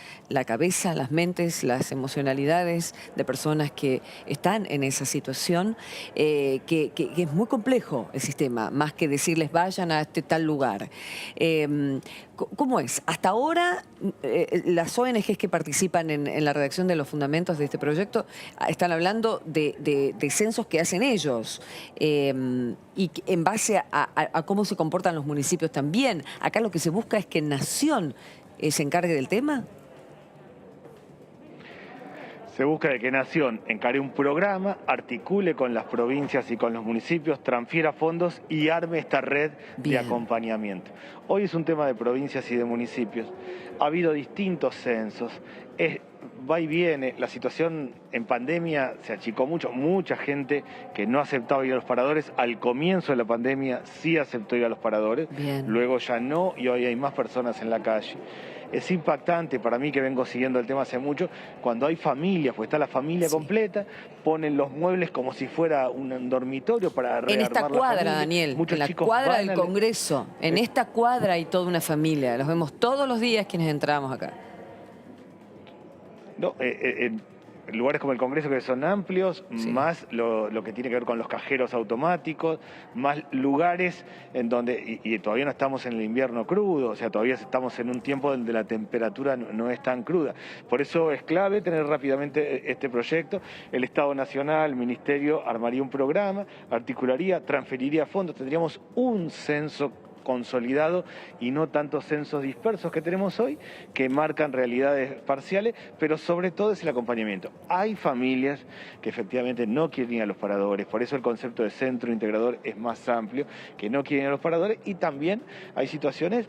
cabeza, las mentes, las emocionalidades de personas que están en esa situación. Que es muy complejo el sistema, más que decirles vayan a este tal lugar. ¿Cómo es? Hasta ahora, las ONGs que participan en la redacción de los fundamentos de este proyecto están hablando de censos que hacen ellos y en base a cómo se comportan los municipios también. Acá lo que se busca es que Nación se encargue del tema. Se busca de que Nación encare un programa, articule con las provincias y con los municipios, transfiera fondos y arme esta red de acompañamiento. Hoy es un tema de provincias y de municipios. Ha habido distintos censos, va y viene. La situación en pandemia se achicó mucho. Mucha gente que no aceptaba ir a los paradores, al comienzo de la pandemia sí aceptó ir a los paradores, luego ya no, y hoy hay más personas en la calle. Es impactante para mí, que vengo siguiendo el tema hace mucho, cuando hay familias, pues está la familia completa, ponen los muebles como si fuera un dormitorio para rearmar en esta cuadra, la Daniel, muchos en la chicos cuadra van del Congreso, en esta cuadra hay toda una familia, los vemos todos los días quienes entramos acá. No, lugares como el Congreso, que son amplios, más lo que tiene que ver con los cajeros automáticos, más lugares en donde, y todavía no estamos en el invierno crudo, o sea, todavía estamos en un tiempo donde la temperatura no es tan cruda. Por eso es clave tener rápidamente este proyecto. El Estado Nacional, el Ministerio, armaría un programa, articularía, transferiría fondos, tendríamos un censo consolidado y no tantos censos dispersos que tenemos hoy, que marcan realidades parciales, pero sobre todo es el acompañamiento. Hay familias que efectivamente no quieren ir a los paradores, por eso el concepto de centro integrador es más amplio, que no quieren ir a los paradores, y también hay situaciones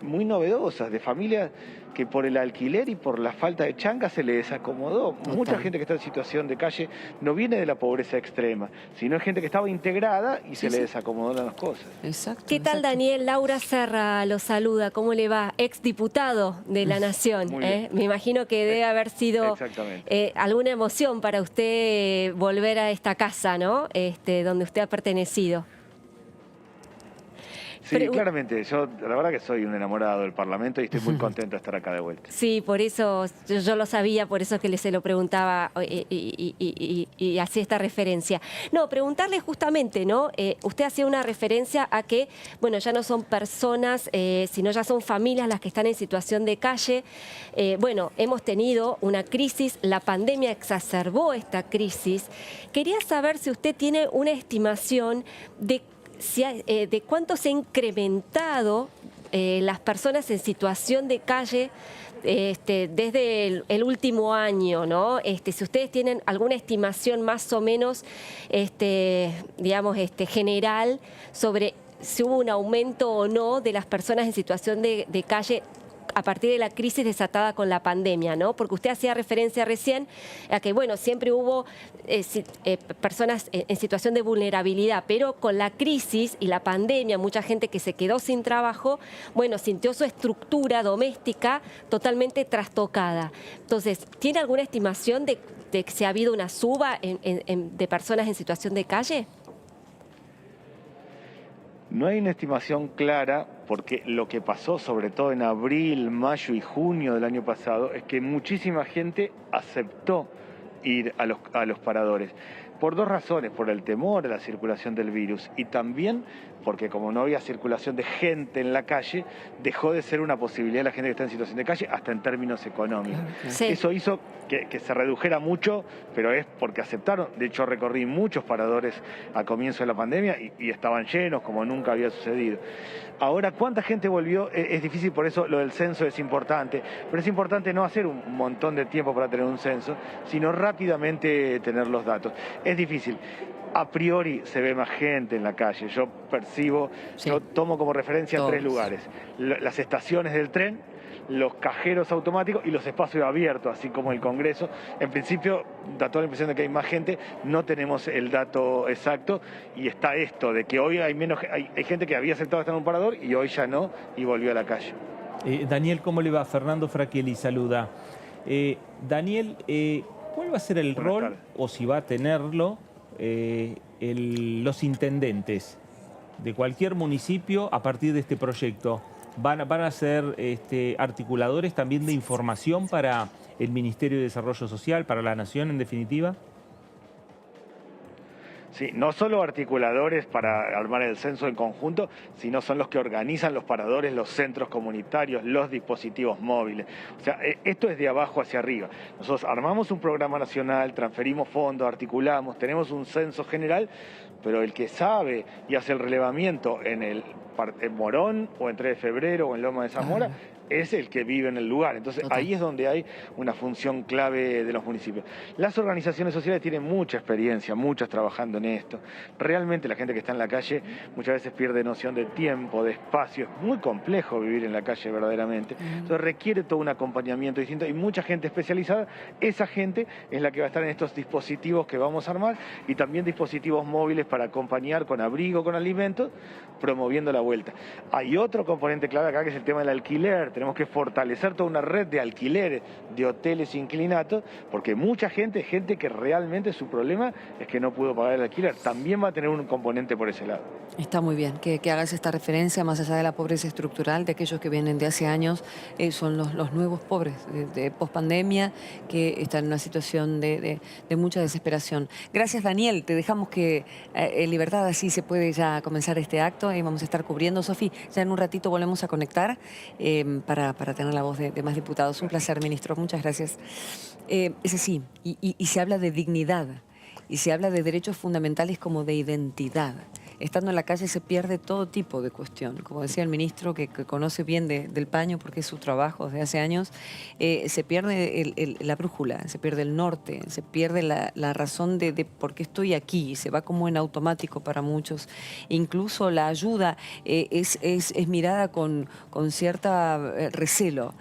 muy novedosas de familias que por el alquiler y por la falta de changa se le desacomodó. Mucha gente que está en situación de calle no viene de la pobreza extrema, sino es gente que estaba integrada y se le desacomodó las cosas. Exacto. ¿Qué tal, Daniel? Laura Serra lo saluda. ¿Cómo le va? Exdiputado de la Nación. Me imagino que debe haber sido alguna emoción para usted volver a esta casa, ¿no? Donde usted ha pertenecido. Sí, claramente. Yo la verdad que soy un enamorado del Parlamento y estoy muy contento de estar acá de vuelta. Sí, por eso yo lo sabía, por eso que se lo preguntaba y hacía esta referencia. No, preguntarle justamente, ¿no? Usted hacía una referencia a que, bueno, ya no son personas, sino ya son familias las que están en situación de calle. Bueno, hemos tenido una crisis, la pandemia exacerbó esta crisis. Quería saber si usted tiene una estimación de cuánto se ha incrementado las personas en situación de calle desde el último año, ¿no? Si ustedes tienen alguna estimación más o menos, digamos, general sobre si hubo un aumento o no de las personas en situación de calle a partir de la crisis desatada con la pandemia, ¿no? Porque usted hacía referencia recién a que, bueno, siempre hubo personas en situación de vulnerabilidad, pero con la crisis y la pandemia, mucha gente que se quedó sin trabajo, bueno, sintió su estructura doméstica totalmente trastocada. Entonces, ¿tiene alguna estimación de que se ha habido una suba de personas en situación de calle? No hay una estimación clara porque lo que pasó, sobre todo en abril, mayo y junio del año pasado, es que muchísima gente aceptó ir a los paradores. Por dos razones, por el temor a la circulación del virus y también porque como no había circulación de gente en la calle, dejó de ser una posibilidad la gente que está en situación de calle hasta en términos económicos. Sí. Eso hizo que se redujera mucho, pero es porque aceptaron. De hecho, recorrí muchos paradores al comienzo de la pandemia y estaban llenos como nunca había sucedido. Ahora, ¿cuánta gente volvió? Es difícil, por eso lo del censo es importante, pero es importante no hacer un montón de tiempo para tener un censo, sino rápidamente tener los datos. Es difícil. A priori se ve más gente en la calle. Yo percibo, sí, yo tomo como referencia tres lugares. Las estaciones del tren, los cajeros automáticos y los espacios abiertos, así como el Congreso. En principio da toda la impresión de que hay más gente, no tenemos el dato exacto y está esto de que hoy hay gente que había aceptado estar en un parador y hoy ya no y volvió a la calle. Daniel, ¿cómo le va? Fernando Fraquelli saluda. Daniel, ¿cuál va a ser el rol, o si va a tenerlo, los intendentes de cualquier municipio a partir de este proyecto? ¿Van a ser articuladores también de información para el Ministerio de Desarrollo Social, para la Nación en definitiva? Sí, no solo articuladores para armar el censo en conjunto, sino son los que organizan los paradores, los centros comunitarios, los dispositivos móviles. O sea, esto es de abajo hacia arriba. Nosotros armamos un programa nacional, transferimos fondos, articulamos, tenemos un censo general, pero el que sabe y hace el relevamiento en Morón o en 3 de Febrero o en Loma de Zamora, es el que vive en el lugar. Entonces ahí es donde hay una función clave de los municipios. Las organizaciones sociales tienen mucha experiencia, muchas trabajando en esto. Realmente la gente que está en la calle muchas veces pierde noción de tiempo, de espacio. Es muy complejo vivir en la calle verdaderamente. Entonces requiere todo un acompañamiento distinto y mucha gente especializada. Esa gente es la que va a estar en estos dispositivos que vamos a armar y también dispositivos móviles para acompañar con abrigo, con alimentos, promoviendo la vuelta. Hay otro componente clave acá que es el tema del alquiler. Tenemos que fortalecer toda una red de alquileres, de hoteles inclinatos, porque mucha gente que realmente su problema es que no pudo pagar el alquiler. También va a tener un componente por ese lado. Está muy bien que hagas esta referencia, más allá de la pobreza estructural, de aquellos que vienen de hace años, son los nuevos pobres de pospandemia, que están en una situación de mucha desesperación. Gracias, Daniel. Te dejamos que en libertad así se puede ya comenzar este acto y vamos a estar cubriendo. Sofi, ya en un ratito volvemos a conectar para tener la voz de más diputados. Un placer, ministro. Muchas gracias. Es así, y se habla de dignidad, y se habla de derechos fundamentales como de identidad. Estando en la calle se pierde todo tipo de cuestión. Como decía el ministro, que conoce bien del paño porque es su trabajo desde hace años, se pierde la brújula, se pierde el norte, se pierde la razón de por qué estoy aquí, se va como en automático para muchos. Incluso la ayuda es mirada con cierta recelo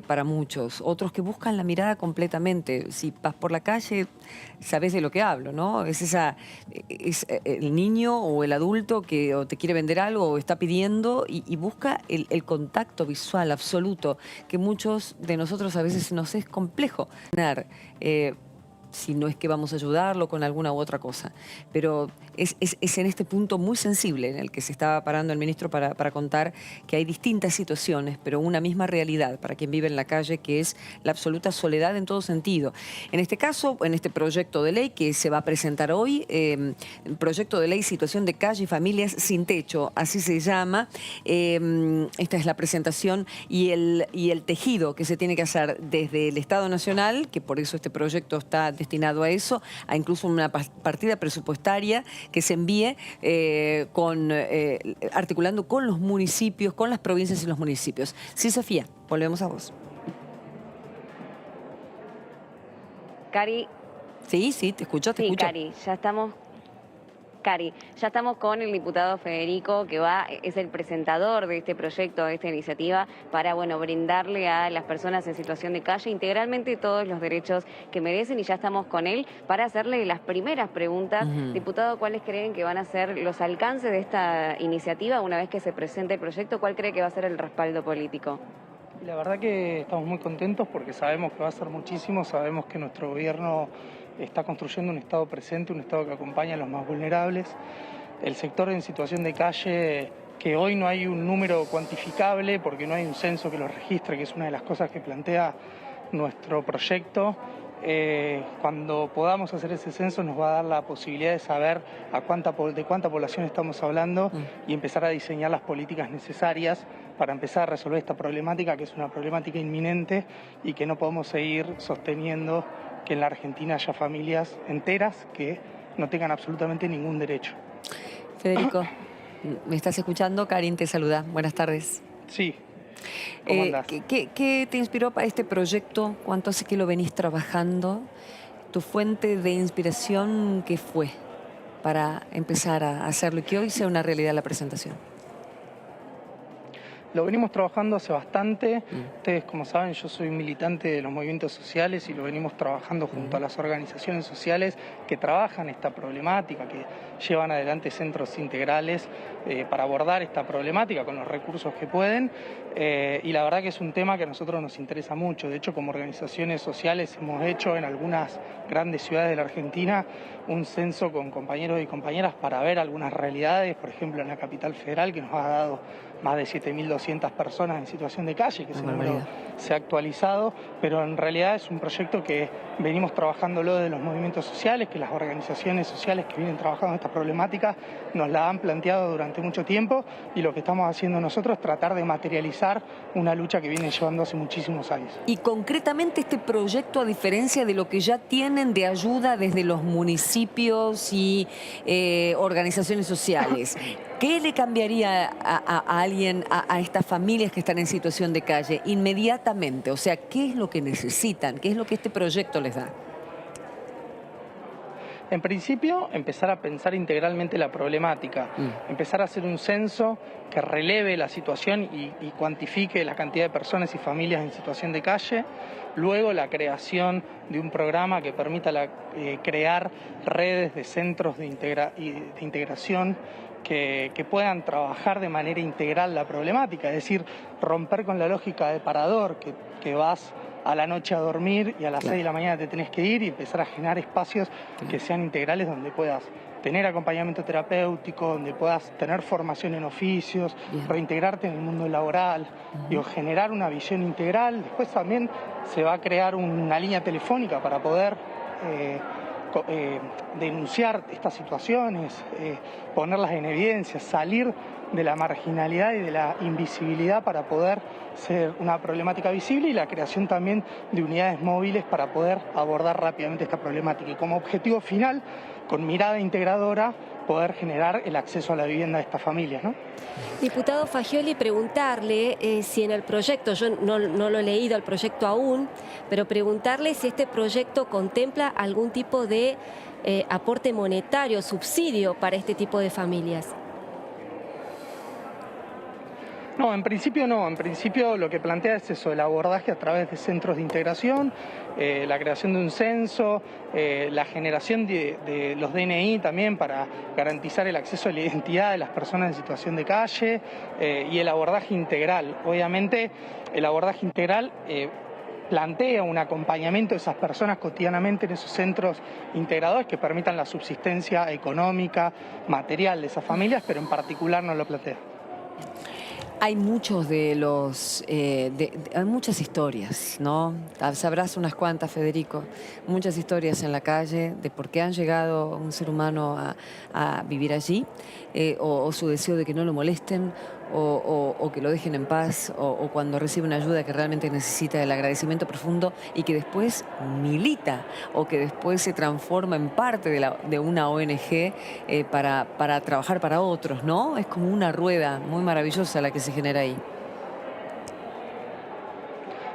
para muchos. Otros que buscan la mirada completamente. Si vas por la calle, sabes de lo que hablo, ¿no? Es el niño o el adulto que o te quiere vender algo o está pidiendo y busca el contacto visual absoluto, que muchos de nosotros a veces nos es complejo si no es que vamos a ayudarlo con alguna u otra cosa. Pero es en este punto muy sensible en el que se estaba parando el ministro para contar que hay distintas situaciones, pero una misma realidad para quien vive en la calle, que es la absoluta soledad en todo sentido. En este caso, en este proyecto de ley que se va a presentar hoy, el proyecto de ley Situación de Calle y Familias Sin Techo, así se llama. Esta es la presentación y el tejido que se tiene que hacer desde el Estado Nacional, que por eso este proyecto está destinado a eso, a incluso una partida presupuestaria que se envíe articulando con los municipios, con las provincias y los municipios. Sí, Sofía, volvemos a vos. Cari. Sí, te escucho, te escucho. Cari, ya estamos Cari, ya estamos con el diputado Federico, que es el presentador de este proyecto, de esta iniciativa, para, bueno, brindarle a las personas en situación de calle integralmente todos los derechos que merecen, y ya estamos con él para hacerle las primeras preguntas. Diputado, ¿cuáles creen que van a ser los alcances de esta iniciativa una vez que se presente el proyecto? ¿Cuál cree que va a ser el respaldo político? La verdad que estamos muy contentos porque sabemos que va a ser muchísimo, sabemos que nuestro gobierno está construyendo un Estado presente, un Estado que acompaña a los más vulnerables. El sector en situación de calle, que hoy no hay un número cuantificable porque no hay un censo que lo registre, que es una de las cosas que plantea nuestro proyecto. Cuando podamos hacer ese censo nos va a dar la posibilidad de saber de cuánta población estamos hablando y empezar a diseñar las políticas necesarias para empezar a resolver esta problemática, que es una problemática inminente y que no podemos seguir sosteniendo que en la Argentina haya familias enteras que no tengan absolutamente ningún derecho. Federico, ¿me estás escuchando? Karin te saluda. Buenas tardes. Sí. ¿Cómo andás? ¿Qué te inspiró para este proyecto? ¿Cuánto hace que lo venís trabajando? ¿Tu fuente de inspiración qué fue para empezar a hacerlo y que hoy sea una realidad la presentación? Lo venimos trabajando hace bastante. Ustedes, como saben, yo soy militante de los movimientos sociales y lo venimos trabajando junto a las organizaciones sociales que trabajan esta problemática, que llevan adelante centros integrales para abordar esta problemática con los recursos que pueden. Y la verdad que es un tema que a nosotros nos interesa mucho. De hecho, como organizaciones sociales hemos hecho en algunas grandes ciudades de la Argentina un censo con compañeros y compañeras para ver algunas realidades, por ejemplo en la capital federal, que nos ha dado más de 7.200 personas en situación de calle, que ese número se ha actualizado, pero en realidad es un proyecto que venimos trabajándolo de los movimientos sociales, que las organizaciones sociales que vienen trabajando esta problemática nos la han planteado durante mucho tiempo, y lo que estamos haciendo nosotros es tratar de materializar una lucha que viene llevando hace muchísimos años. Y concretamente este proyecto, a diferencia de lo que ya tienen de ayuda desde los municipios y organizaciones sociales, ¿qué le cambiaría a alguien, a estas familias que están en situación de calle inmediatamente? O sea, ¿qué es lo que necesitan? ¿Qué es lo que este proyecto les da? En principio, empezar a pensar integralmente la problemática, empezar a hacer un censo que releve la situación y cuantifique la cantidad de personas y familias en situación de calle. Luego, la creación de un programa que permita crear redes de centros de integración que puedan trabajar de manera integral la problemática, es decir, romper con la lógica de parador, que vas a la noche a dormir y a las 6 de la mañana te tenés que ir, y empezar a generar espacios que sean integrales, donde puedas tener acompañamiento terapéutico, donde puedas tener formación en oficios, reintegrarte en el mundo laboral, y generar una visión integral. Después también se va a crear una línea telefónica para poder denunciar estas situaciones, ponerlas en evidencia, salir de la marginalidad y de la invisibilidad para poder ser una problemática visible, y la creación también de unidades móviles para poder abordar rápidamente esta problemática. Y como objetivo final, con mirada integradora, poder generar el acceso a la vivienda de estas familias, ¿no? Diputado Fagioli, preguntarle si en el proyecto, yo no lo he leído el proyecto aún, pero preguntarle si este proyecto contempla algún tipo de aporte monetario, subsidio para este tipo de familias. No, en principio no. En principio lo que plantea es eso, el abordaje a través de centros de integración, la creación de un censo, la generación de los DNI también para garantizar el acceso a la identidad de las personas en situación de calle, y el abordaje integral. Obviamente el abordaje integral plantea un acompañamiento de esas personas cotidianamente en esos centros integradores que permitan la subsistencia económica, material de esas familias, pero en particular no lo plantea. Hay muchos de los, hay muchas historias, ¿no? Sabrás unas cuantas, Federico, muchas historias en la calle de por qué han llegado un ser humano a vivir allí, o su deseo de que no lo molesten, o que lo dejen en paz, o cuando recibe una ayuda que realmente necesita el agradecimiento profundo y que después milita, o que después se transforma en parte de una ONG para trabajar para otros, ¿no? Es como una rueda muy maravillosa la que se genera ahí.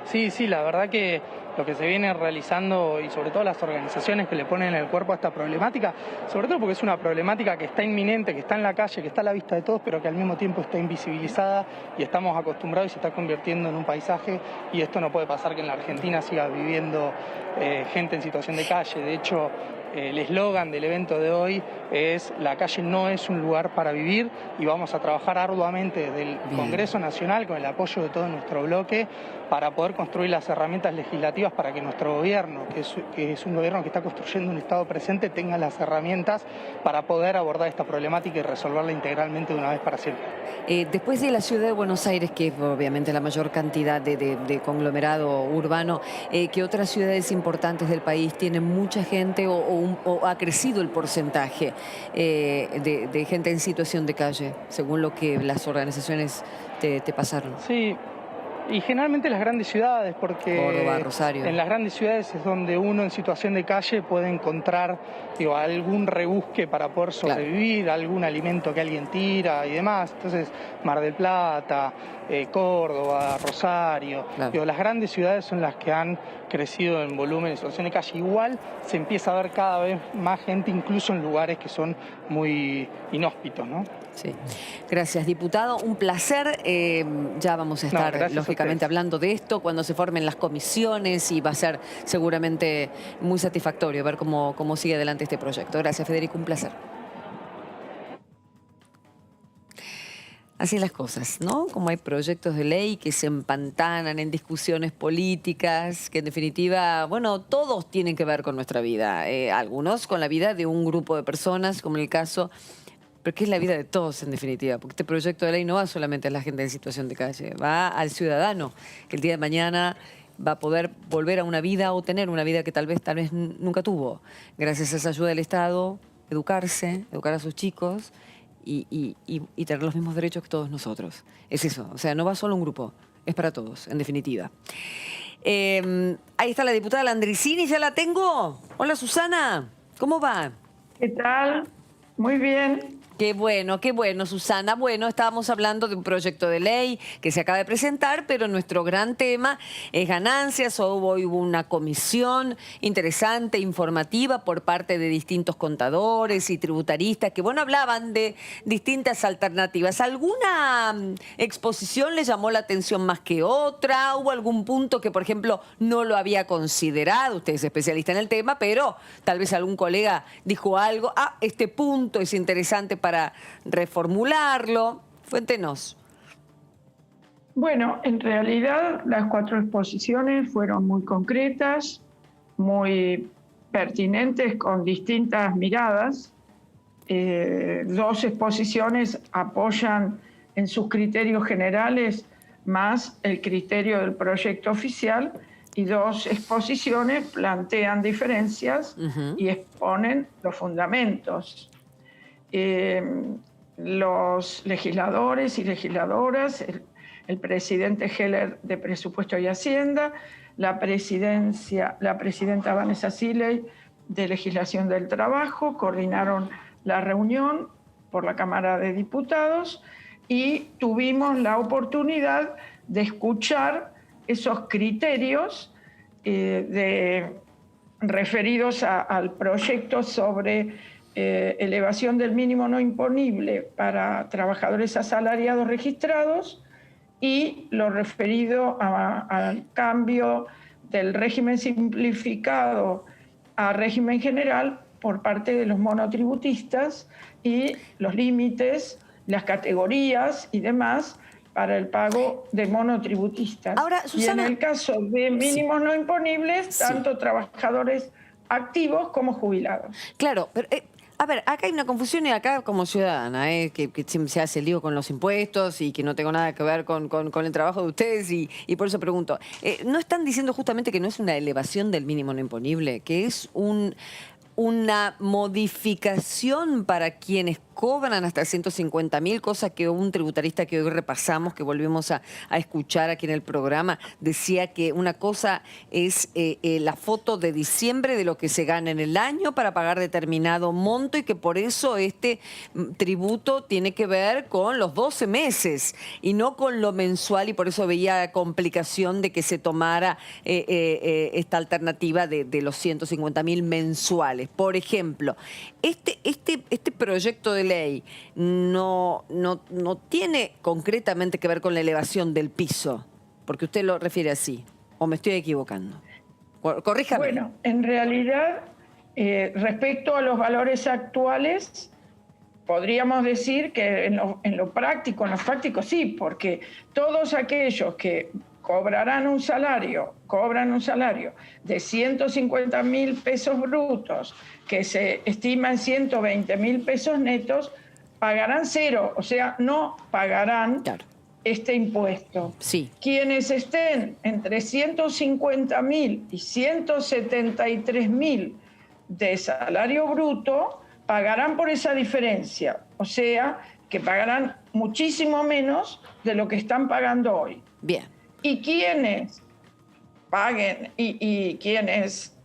Sí, la verdad que lo que se viene realizando y sobre todo las organizaciones que le ponen el cuerpo a esta problemática, sobre todo porque es una problemática que está inminente, que está en la calle, que está a la vista de todos, pero que al mismo tiempo está invisibilizada y estamos acostumbrados y se está convirtiendo en un paisaje, y esto no puede pasar que en la Argentina siga viviendo gente en situación de calle. De hecho, el eslogan del evento de hoy es: la calle no es un lugar para vivir, y vamos a trabajar arduamente desde el Congreso Nacional con el apoyo de todo nuestro bloque para poder construir las herramientas legislativas para que nuestro gobierno, que es un gobierno que está construyendo un Estado presente, tenga las herramientas para poder abordar esta problemática y resolverla integralmente de una vez para siempre. Después de la ciudad de Buenos Aires, que es obviamente la mayor cantidad de conglomerado urbano, ¿qué otras ciudades importantes del país tienen mucha gente o ha crecido el porcentaje de gente en situación de calle, según lo que las organizaciones te pasaron? Sí. Y generalmente las grandes ciudades, porque Córdoba, Rosario. En las grandes ciudades es donde uno en situación de calle puede encontrar algún rebusque para poder sobrevivir, algún alimento que alguien tira y demás. Entonces, Mar del Plata, Córdoba, Rosario, las grandes ciudades son las que han crecido en volumen en situación de calle. Igual se empieza a ver cada vez más gente, incluso en lugares que son muy inhóspitos, ¿no? Sí. Gracias, diputado. Un placer. Ya vamos a estar, lógicamente, hablando de esto cuando se formen las comisiones, y va a ser seguramente muy satisfactorio ver cómo sigue adelante este proyecto. Gracias, Federico. Un placer. Así las cosas, ¿no? Como hay proyectos de ley que se empantanan en discusiones políticas, que en definitiva, bueno, todos tienen que ver con nuestra vida. Algunos con la vida de un grupo de personas, como en el caso... Pero que es la vida de todos, en definitiva, porque este proyecto de ley no va solamente a la gente en situación de calle, va al ciudadano, que el día de mañana va a poder volver a una vida o tener una vida que tal vez nunca tuvo. Gracias a esa ayuda del Estado, educarse, educar a sus chicos y tener los mismos derechos que todos nosotros. Es eso, o sea, no va solo un grupo, es para todos, en definitiva. Ahí está la diputada Landricini, ¿ya la tengo? Hola, Susana, ¿cómo va? ¿Qué tal? Muy bien. Qué bueno, Susana. Bueno, estábamos hablando de un proyecto de ley que se acaba de presentar, pero nuestro gran tema es ganancias. Hoy hubo una comisión interesante, informativa, por parte de distintos contadores y tributaristas que, bueno, hablaban de distintas alternativas. ¿Alguna exposición le llamó la atención más que otra? ¿Hubo algún punto que, por ejemplo, no lo había considerado? Usted es especialista en el tema, pero tal vez algún colega dijo algo. Este punto es interesante para reformularlo. Cuéntenos. Bueno, en realidad las 4 exposiciones fueron muy concretas, muy pertinentes, con distintas miradas. 2 exposiciones apoyan en sus criterios generales más el criterio del proyecto oficial, y 2 exposiciones plantean diferencias y exponen los fundamentos. Los legisladores y legisladoras, el presidente Heller de Presupuesto y Hacienda, la presidenta Vanessa Siley de Legislación del Trabajo, coordinaron la reunión por la Cámara de Diputados, y tuvimos la oportunidad de escuchar esos criterios referidos al proyecto sobre elevación del mínimo no imponible para trabajadores asalariados registrados, y lo referido al cambio del régimen simplificado a régimen general por parte de los monotributistas, y los límites, las categorías y demás para el pago de monotributistas. Ahora, Susana, y en el caso de mínimos no imponibles, tanto trabajadores activos como jubilados. Claro, pero a ver, acá hay una confusión, y acá como ciudadana, que siempre se hace lío con los impuestos y que no tengo nada que ver con el trabajo de ustedes, y por eso pregunto. ¿No están diciendo justamente que no es una elevación del mínimo no imponible, que es una modificación para quienes cobran hasta 150.000, cosa que un tributarista que hoy repasamos, que volvemos a escuchar aquí en el programa, decía que una cosa es la foto de diciembre de lo que se gana en el año para pagar determinado monto y que por eso este tributo tiene que ver con los 12 meses y no con lo mensual, y por eso veía complicación de que se tomara esta alternativa de los 150.000 mensuales. Por ejemplo, este proyecto de ley no tiene concretamente que ver con la elevación del piso, porque usted lo refiere así, o me estoy equivocando. Corríjame. Bueno, en realidad, respecto a los valores actuales, podríamos decir que en lo práctico, en los fácticos sí, porque todos aquellos que cobran un salario de 150.000 pesos brutos, que se estima en 120.000 pesos netos, pagarán cero, o sea, no pagarán este impuesto. Sí. Quienes estén entre 150.000 y 173.000 de salario bruto pagarán por esa diferencia, o sea, que pagarán muchísimo menos de lo que están pagando hoy. Bien. Y quienes paguen y quienes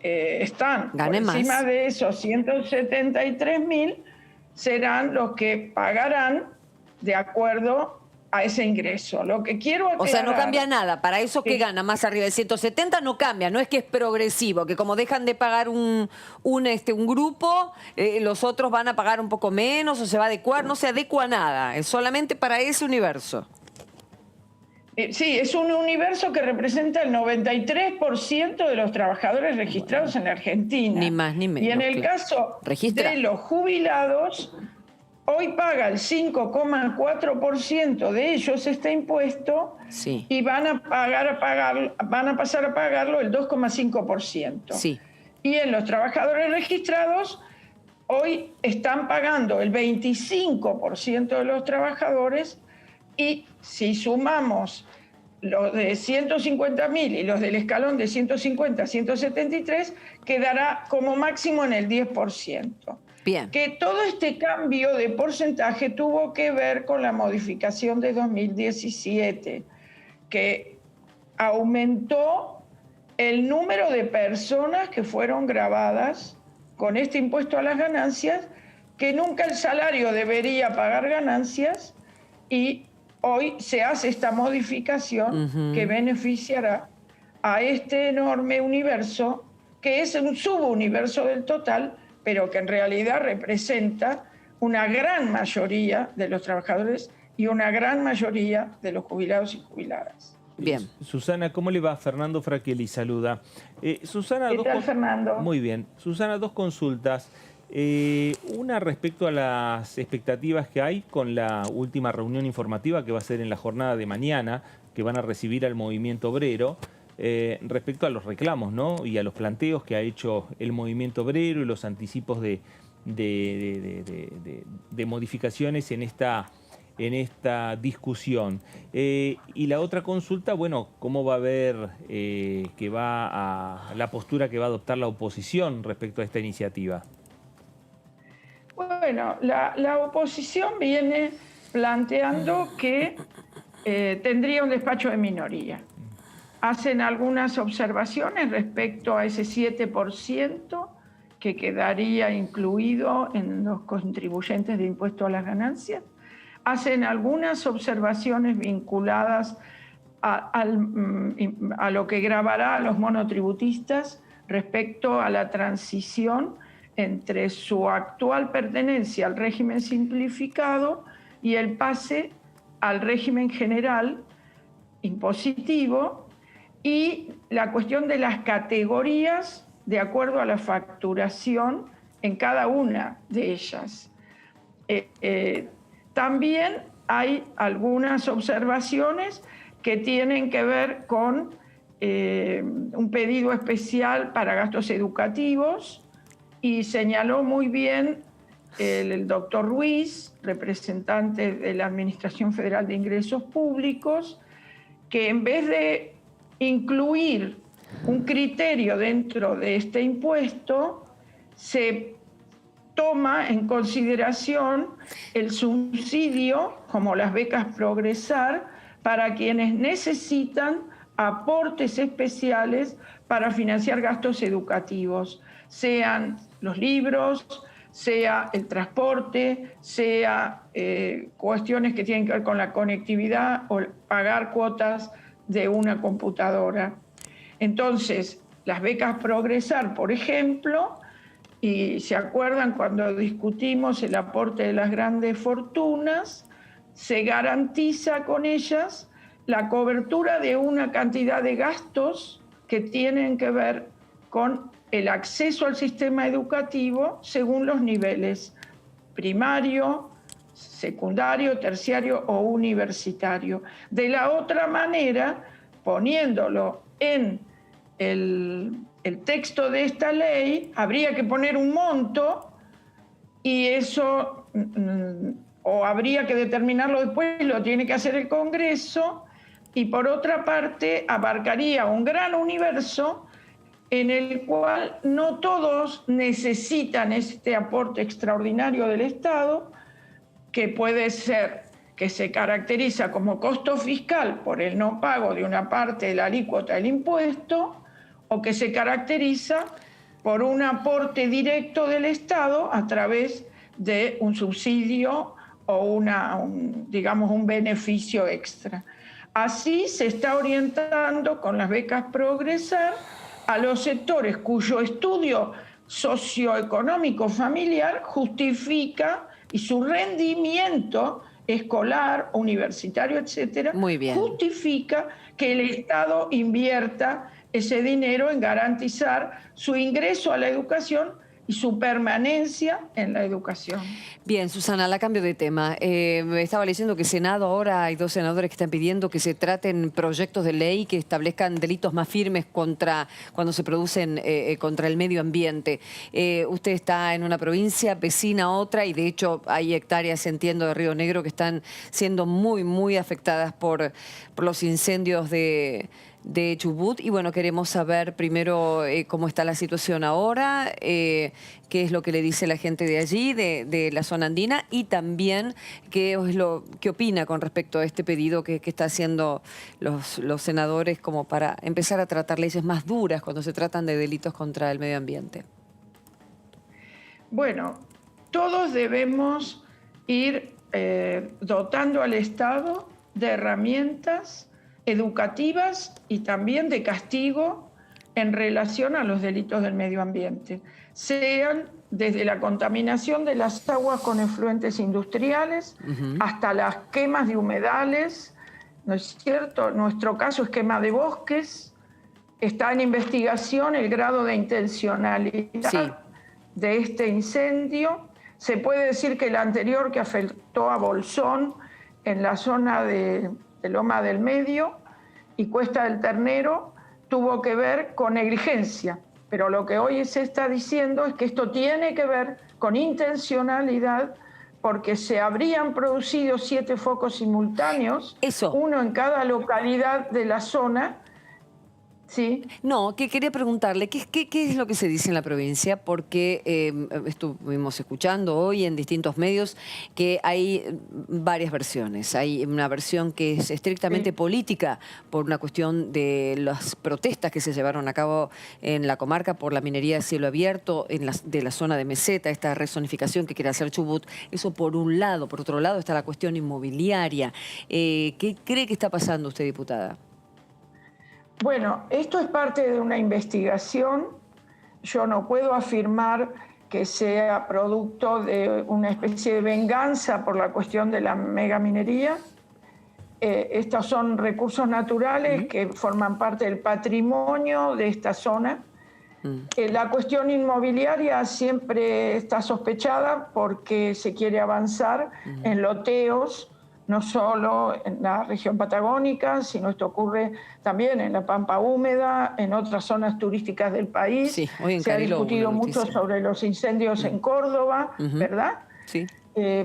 están por encima de esos 173.000 serán los que pagarán de acuerdo a ese ingreso. Lo que quiero aclarar, o sea, no cambia nada. Para eso que gana más arriba de 170 no cambia. No es que es progresivo, que como dejan de pagar un grupo, los otros van a pagar un poco menos o se va a adecuar. No se adecua nada. Es solamente para ese universo. Sí, es un universo que representa el 93% de los trabajadores registrados en la Argentina. Ni más ni menos. Y en el caso de los jubilados, hoy paga el 5,4% de ellos este impuesto y van a pasar a pagarlo el 2,5%. Sí. Y en los trabajadores registrados, hoy están pagando el 25% de los trabajadores. Y si sumamos los de 150.000 y los del escalón de 150 a 173, quedará como máximo en el 10%. Bien. Que todo este cambio de porcentaje tuvo que ver con la modificación de 2017, que aumentó el número de personas que fueron gravadas con este impuesto a las ganancias, que nunca el salario debería pagar ganancias, y hoy se hace esta modificación que beneficiará a este enorme universo, que es un subuniverso del total, pero que en realidad representa una gran mayoría de los trabajadores y una gran mayoría de los jubilados y jubiladas. Bien. Susana, ¿cómo le va? Fernando Fraquelli saluda. Susana, ¿Qué tal, Fernando? Muy bien. Susana, dos consultas. Una respecto a las expectativas que hay con la última reunión informativa que va a ser en la jornada de mañana, que van a recibir al movimiento obrero, respecto a los reclamos, ¿no? Y a los planteos que ha hecho el movimiento obrero y los anticipos de modificaciones en esta discusión. Y la otra consulta, bueno, ¿cómo va a ver la postura que va a adoptar la oposición respecto a esta iniciativa? Bueno, la oposición viene planteando que tendría un despacho de minoría. Hacen algunas observaciones respecto a ese 7% que quedaría incluido en los contribuyentes de impuesto a las ganancias. Hacen algunas observaciones vinculadas a lo que gravará a los monotributistas respecto a la transición entre su actual pertenencia al régimen simplificado y el pase al régimen general impositivo, y la cuestión de las categorías de acuerdo a la facturación en cada una de ellas. También hay algunas observaciones que tienen que ver con un pedido especial para gastos educativos, y señaló muy bien el doctor Ruiz, representante de la Administración Federal de Ingresos Públicos, que en vez de incluir un criterio dentro de este impuesto, se toma en consideración el subsidio, como las becas Progresar, para quienes necesitan aportes especiales para financiar gastos educativos, sean los libros, sea el transporte, sea cuestiones que tienen que ver con la conectividad o pagar cuotas de una computadora. Entonces, las becas Progresar, por ejemplo, y se acuerdan cuando discutimos el aporte de las grandes fortunas, se garantiza con ellas la cobertura de una cantidad de gastos que tienen que ver con el acceso al sistema educativo según los niveles primario, secundario, terciario o universitario. De la otra manera, poniéndolo en el texto de esta ley, habría que poner un monto y eso, o habría que determinarlo después, lo tiene que hacer el Congreso, y por otra parte abarcaría un gran universo en el cual no todos necesitan este aporte extraordinario del Estado, que puede ser que se caracteriza como costo fiscal por el no pago de una parte de la alícuota del impuesto, o que se caracteriza por un aporte directo del Estado a través de un subsidio o digamos un beneficio extra. Así se está orientando con las becas Progresar a los sectores cuyo estudio socioeconómico familiar justifica y su rendimiento escolar, universitario, etcétera, justifica que el Estado invierta ese dinero en garantizar su ingreso a la educación y su permanencia en la educación. Bien, Susana, la cambio de tema. Me estaba leyendo que Senado ahora hay 2 senadores que están pidiendo que se traten proyectos de ley que establezcan delitos más firmes cuando se producen contra el medio ambiente. Usted está en una provincia vecina a otra y de hecho hay hectáreas, entiendo, de Río Negro que están siendo muy, muy afectadas por los incendios de Chubut. Y bueno, queremos saber primero cómo está la situación ahora, qué es lo que le dice la gente de allí, de la zona andina, y también qué opina con respecto a este pedido que está haciendo los senadores como para empezar a tratar leyes más duras cuando se tratan de delitos contra el medio ambiente. Bueno, todos debemos ir dotando al Estado de herramientas educativas y también de castigo en relación a los delitos del medio ambiente, sean desde la contaminación de las aguas con efluentes industriales hasta las quemas de humedales, ¿no es cierto? Nuestro caso es quema de bosques, está en investigación el grado de intencionalidad de este incendio. Se puede decir que el anterior, que afectó a Bolsón en la zona de Loma del Medio y Cuesta del Ternero, tuvo que ver con negligencia, pero lo que hoy se está diciendo es que esto tiene que ver con intencionalidad, porque se habrían producido 7 focos simultáneos, uno en cada localidad de la zona. Sí. No, que quería preguntarle, ¿qué es lo que se dice en la provincia? Porque estuvimos escuchando hoy en distintos medios que hay varias versiones. Hay una versión que es estrictamente política por una cuestión de las protestas que se llevaron a cabo en la comarca por la minería de cielo abierto de la zona de Meseta, esta rezonificación que quiere hacer Chubut. Eso por un lado. Por otro lado está la cuestión inmobiliaria. ¿Qué cree que está pasando usted, diputada? Bueno, esto es parte de una investigación. Yo no puedo afirmar que sea producto de una especie de venganza por la cuestión de la megaminería. Estos son recursos naturales que forman parte del patrimonio de esta zona. La cuestión inmobiliaria siempre está sospechada porque se quiere avanzar en loteos, no solo en la región patagónica, sino esto ocurre también en la Pampa Húmeda, en otras zonas turísticas del país. Sí, hoy en se ha Cariló, discutido mucho sobre los incendios en Córdoba, ¿verdad? Sí.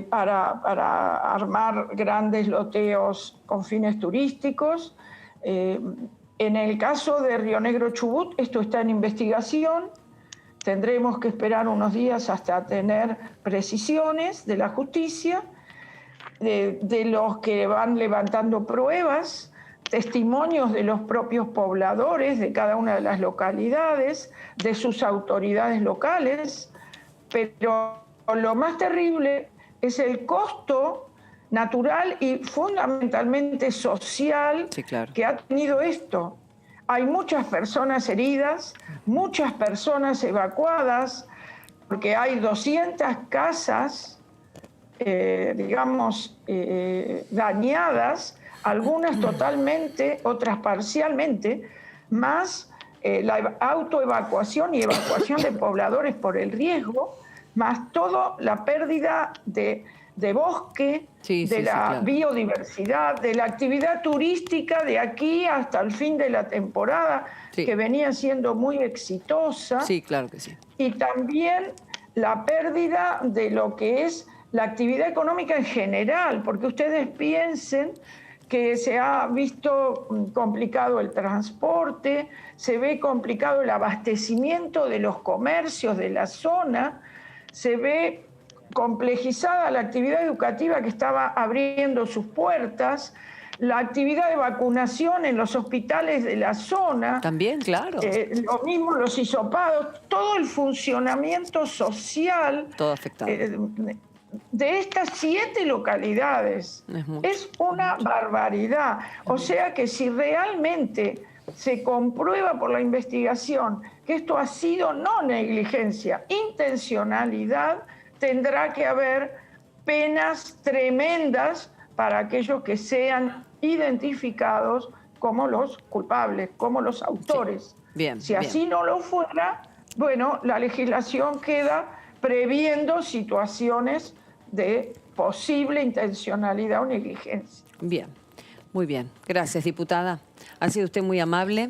Para armar grandes loteos con fines turísticos. En el caso de Río Negro Chubut, esto está en investigación. tendremos que esperar unos días hasta tener precisiones de la justicia, de los que van levantando pruebas, testimonios de los propios pobladores de cada una de las localidades, de sus autoridades locales, pero lo más terrible es el costo natural y fundamentalmente social que ha tenido esto. Hay muchas personas heridas, muchas personas evacuadas, porque hay 200 casas, dañadas, algunas totalmente, otras parcialmente, más la autoevacuación y evacuación de pobladores por el riesgo, más toda la pérdida de bosque, biodiversidad, de la actividad turística de aquí hasta el fin de la temporada, que venía siendo muy exitosa. Sí, claro que sí. Y también la pérdida de lo que es la actividad económica en general, porque ustedes piensen que se ha visto complicado el transporte, se ve complicado el abastecimiento de los comercios de la zona, se ve complejizada la actividad educativa que estaba abriendo sus puertas, la actividad de vacunación en los hospitales de la zona. También, claro. Lo mismo los hisopados, todo el funcionamiento social. Todo afectado. De estas 7 localidades. Es una barbaridad. O sea que si realmente se comprueba por la investigación que esto ha sido no negligencia, intencionalidad, tendrá que haber penas tremendas para aquellos que sean identificados como los culpables, como los autores. Bien, si así no lo fuera, bueno, la legislación queda previendo situaciones de posible intencionalidad o negligencia. Bien, muy bien. Gracias, diputada. Ha sido usted muy amable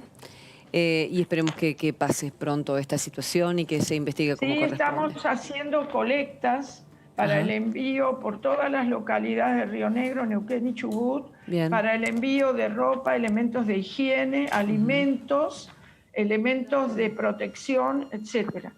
y esperemos que pase pronto esta situación y que se investigue como corresponde. Estamos haciendo colectas para el envío por todas las localidades de Río Negro, Neuquén y Chubut, para el envío de ropa, elementos de higiene, alimentos, elementos de protección, etcétera.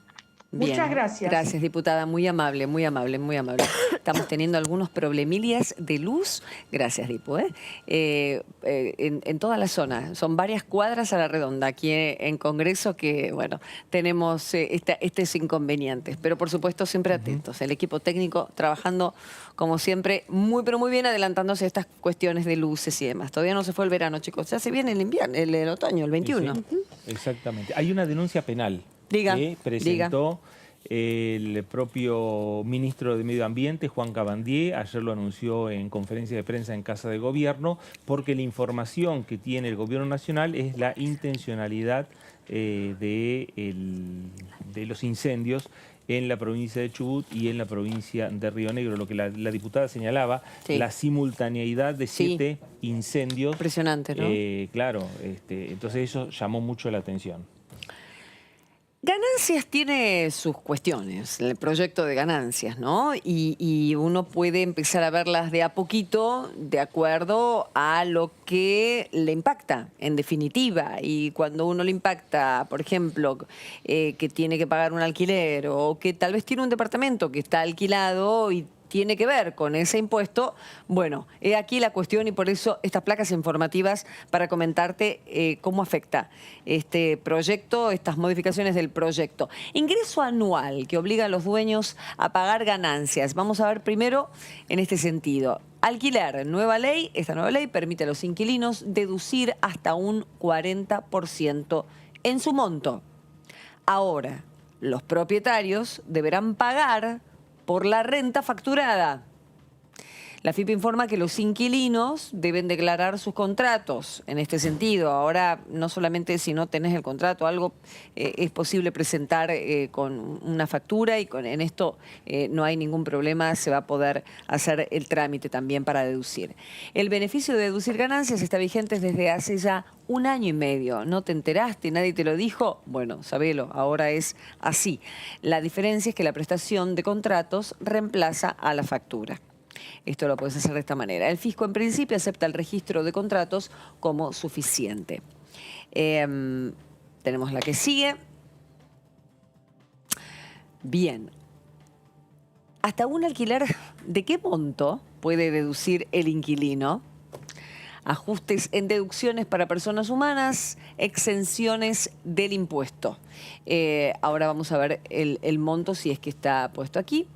Bien. Muchas gracias. Gracias, diputada. Muy amable, muy amable, muy amable. Estamos teniendo algunos problemillas de luz. Gracias, Dipu. En toda la zona. Son varias cuadras a la redonda aquí en Congreso que, bueno, tenemos estos inconvenientes. Pero, por supuesto, siempre atentos. El equipo técnico trabajando, como siempre, muy, pero muy bien, adelantándose a estas cuestiones de luces y demás. Todavía no se fue el verano, chicos. Ya se viene el invierno, el otoño, el 21. Sí, exactamente. Hay una denuncia penal. Diga, que presentó el propio ministro de Medio Ambiente, Juan Cabandier, ayer lo anunció en conferencia de prensa en Casa de Gobierno, porque la información que tiene el Gobierno Nacional es la intencionalidad de los incendios en la provincia de Chubut y en la provincia de Río Negro. Lo que la diputada señalaba, la simultaneidad de 7 incendios. Impresionante, ¿no? Claro, entonces eso llamó mucho la atención. Ganancias tiene sus cuestiones, el proyecto de ganancias, ¿no? Y uno puede empezar a verlas de a poquito, de acuerdo a lo que le impacta, en definitiva. Y cuando uno le impacta, por ejemplo, que tiene que pagar un alquiler o que tal vez tiene un departamento que está alquilado y tiene que ver con ese impuesto, bueno, he aquí la cuestión y por eso estas placas informativas para comentarte cómo afecta este proyecto, estas modificaciones del proyecto. Ingreso anual que obliga a los dueños a pagar ganancias. Vamos a ver primero en este sentido. Alquiler, nueva ley, esta nueva ley permite a los inquilinos deducir hasta un 40% en su monto. Ahora, los propietarios deberán pagar por la renta facturada. La FIP informa que los inquilinos deben declarar sus contratos en este sentido. Ahora, no solamente si no tenés el contrato, algo es posible presentar con una factura y en esto no hay ningún problema, se va a poder hacer el trámite también para deducir. El beneficio de deducir ganancias está vigente desde hace ya 1 año y medio. ¿No te enteraste? ¿Nadie te lo dijo? Bueno, sabelo, ahora es así. La diferencia es que la prestación de contratos reemplaza a la factura. Esto lo puedes hacer de esta manera. El fisco en principio acepta el registro de contratos como suficiente. Tenemos la que sigue. Bien. ¿Hasta un alquiler de qué monto puede deducir el inquilino? Ajustes en deducciones para personas humanas, exenciones del impuesto. Ahora vamos a ver el monto si es que está puesto aquí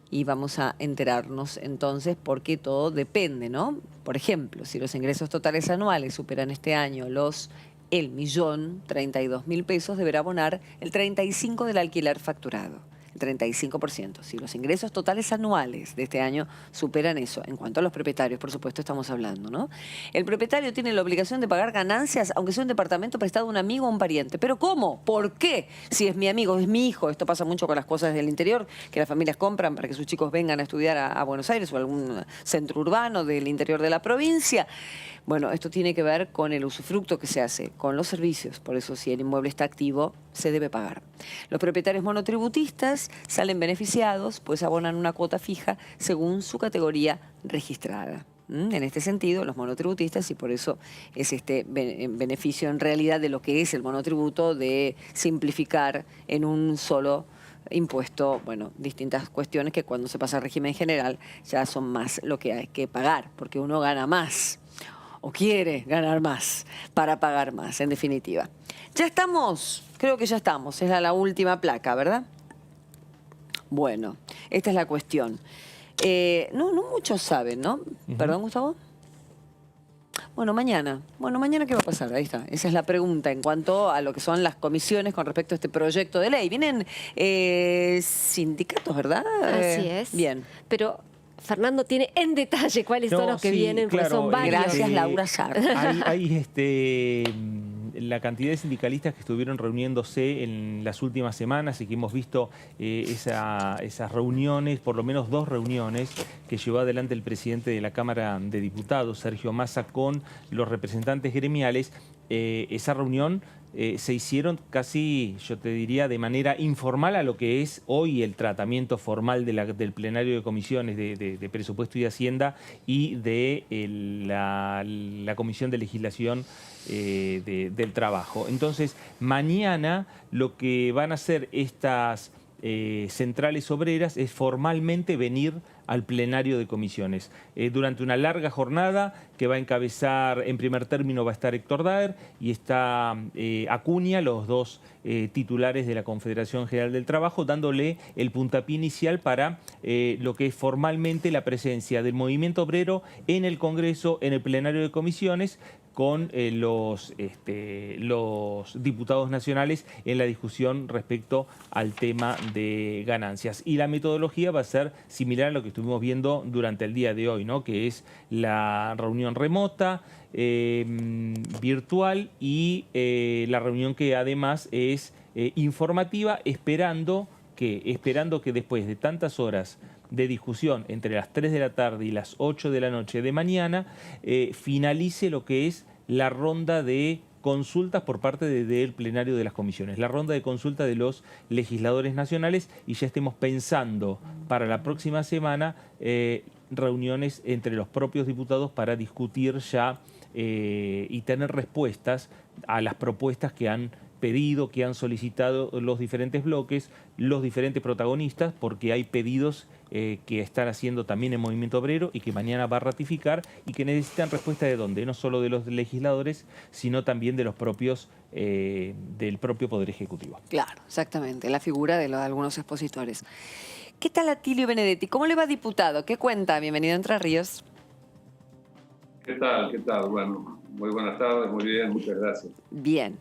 y vamos a enterarnos entonces porque todo depende, ¿no? Por ejemplo, si los ingresos totales anuales superan este año el 1.032.000 pesos, deberá abonar el 35% del alquiler facturado. El 35%. Si los ingresos totales anuales de este año superan eso, en cuanto a los propietarios, por supuesto, estamos hablando, ¿no? El propietario tiene la obligación de pagar ganancias, aunque sea un departamento prestado a un amigo o un pariente. ¿Pero cómo? ¿Por qué? Si es mi amigo, es mi hijo. Esto pasa mucho con las cosas del interior, que las familias compran para que sus chicos vengan a estudiar a Buenos Aires o a algún centro urbano del interior de la provincia. Bueno, esto tiene que ver con el usufructo que se hace, con los servicios. Por eso, si el inmueble está activo, se debe pagar. Los propietarios monotributistas salen beneficiados, pues abonan una cuota fija según su categoría registrada. En este sentido, los monotributistas, y por eso es este beneficio en realidad de lo que es el monotributo, de simplificar en un solo impuesto, bueno, distintas cuestiones que cuando se pasa al régimen general ya son más lo que hay que pagar, porque uno gana más. O quiere ganar más para pagar más, en definitiva. Ya estamos, creo que ya estamos, es la última placa, ¿verdad? Bueno, esta es la cuestión. No muchos saben, ¿no? ¿Perdón, Gustavo? Bueno, mañana ¿qué va a pasar? Ahí está, esa es la pregunta en cuanto a lo que son las comisiones con respecto a este proyecto de ley. Vienen sindicatos, ¿verdad? Así es. Bien. Pero Fernando tiene en detalle cuáles son los que vienen, porque son varios. Gracias, Laura Sar. Hay la cantidad de sindicalistas que estuvieron reuniéndose en las últimas semanas y que hemos visto esas reuniones, por lo menos 2 reuniones que llevó adelante el presidente de la Cámara de Diputados, Sergio Massa, con los representantes gremiales. Esa reunión se hicieron casi, yo te diría, de manera informal a lo que es hoy el tratamiento formal del plenario de comisiones de Presupuesto y Hacienda y de la Comisión de Legislación del Trabajo. Entonces, mañana lo que van a hacer estas centrales obreras es formalmente venir al plenario de comisiones. Durante una larga jornada que va a encabezar, en primer término va a estar Héctor Daer y está Acuña, los 2 titulares de la Confederación General del Trabajo, dándole el puntapié inicial para lo que es formalmente la presencia del movimiento obrero en el Congreso, en el plenario de comisiones, con los diputados nacionales en la discusión respecto al tema de ganancias. Y la metodología va a ser similar a lo que estuvimos viendo durante el día de hoy, ¿no? Que es la reunión remota, virtual y la reunión que además es informativa, esperando que después de tantas horas de discusión entre las 3 de la tarde y las 8 de la noche de mañana, finalice lo que es la ronda de consultas por parte del plenario de las comisiones, la ronda de consulta de los legisladores nacionales, y ya estemos pensando para la próxima semana reuniones entre los propios diputados para discutir ya y tener respuestas a las propuestas que han pedido, que han solicitado los diferentes bloques, los diferentes protagonistas, porque hay pedidos que están haciendo también el movimiento obrero y que mañana va a ratificar y que necesitan respuesta de dónde, no solo de los legisladores, sino también de los propios del propio Poder Ejecutivo. Claro, exactamente, la figura de algunos expositores. ¿Qué tal Atilio Benedetti? ¿Cómo le va, diputado? ¿Qué cuenta? Bienvenido a Entre Ríos. ¿Qué tal? ¿Qué tal? Bueno, muy buenas tardes, muy bien, muchas gracias. Bien.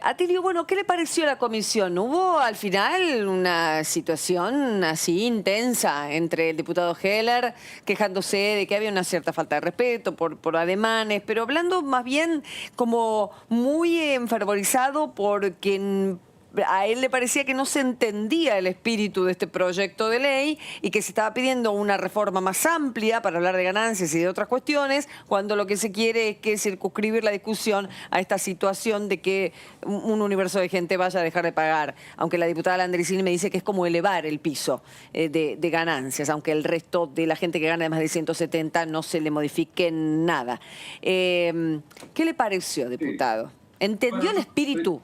Atilio, bueno, ¿qué le pareció la comisión? ¿Hubo al final una situación así intensa entre el diputado Heller quejándose de que había una cierta falta de respeto por ademanes, pero hablando más bien como muy enfervorizado porque a él le parecía que no se entendía el espíritu de este proyecto de ley y que se estaba pidiendo una reforma más amplia para hablar de ganancias y de otras cuestiones, cuando lo que se quiere es que circunscribir la discusión a esta situación de que un universo de gente vaya a dejar de pagar, aunque la diputada Landricini me dice que es como elevar el piso de ganancias, aunque el resto de la gente que gana de más de 170 no se le modifique nada. ¿Qué le pareció, diputado? ¿Entendió el espíritu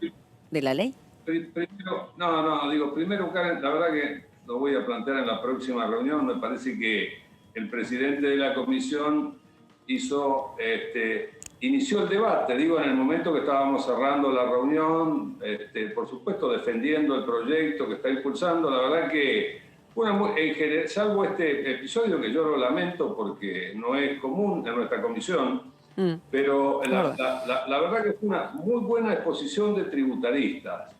de la ley? primero, Karen, la verdad que lo voy a plantear en la próxima reunión. Me parece que el presidente de la comisión inició el debate, en el momento que estábamos cerrando la reunión, por supuesto defendiendo el proyecto que está impulsando. La verdad que, en general, salvo este episodio que yo lo lamento porque no es común en nuestra comisión, pero la verdad que fue una muy buena exposición de tributaristas,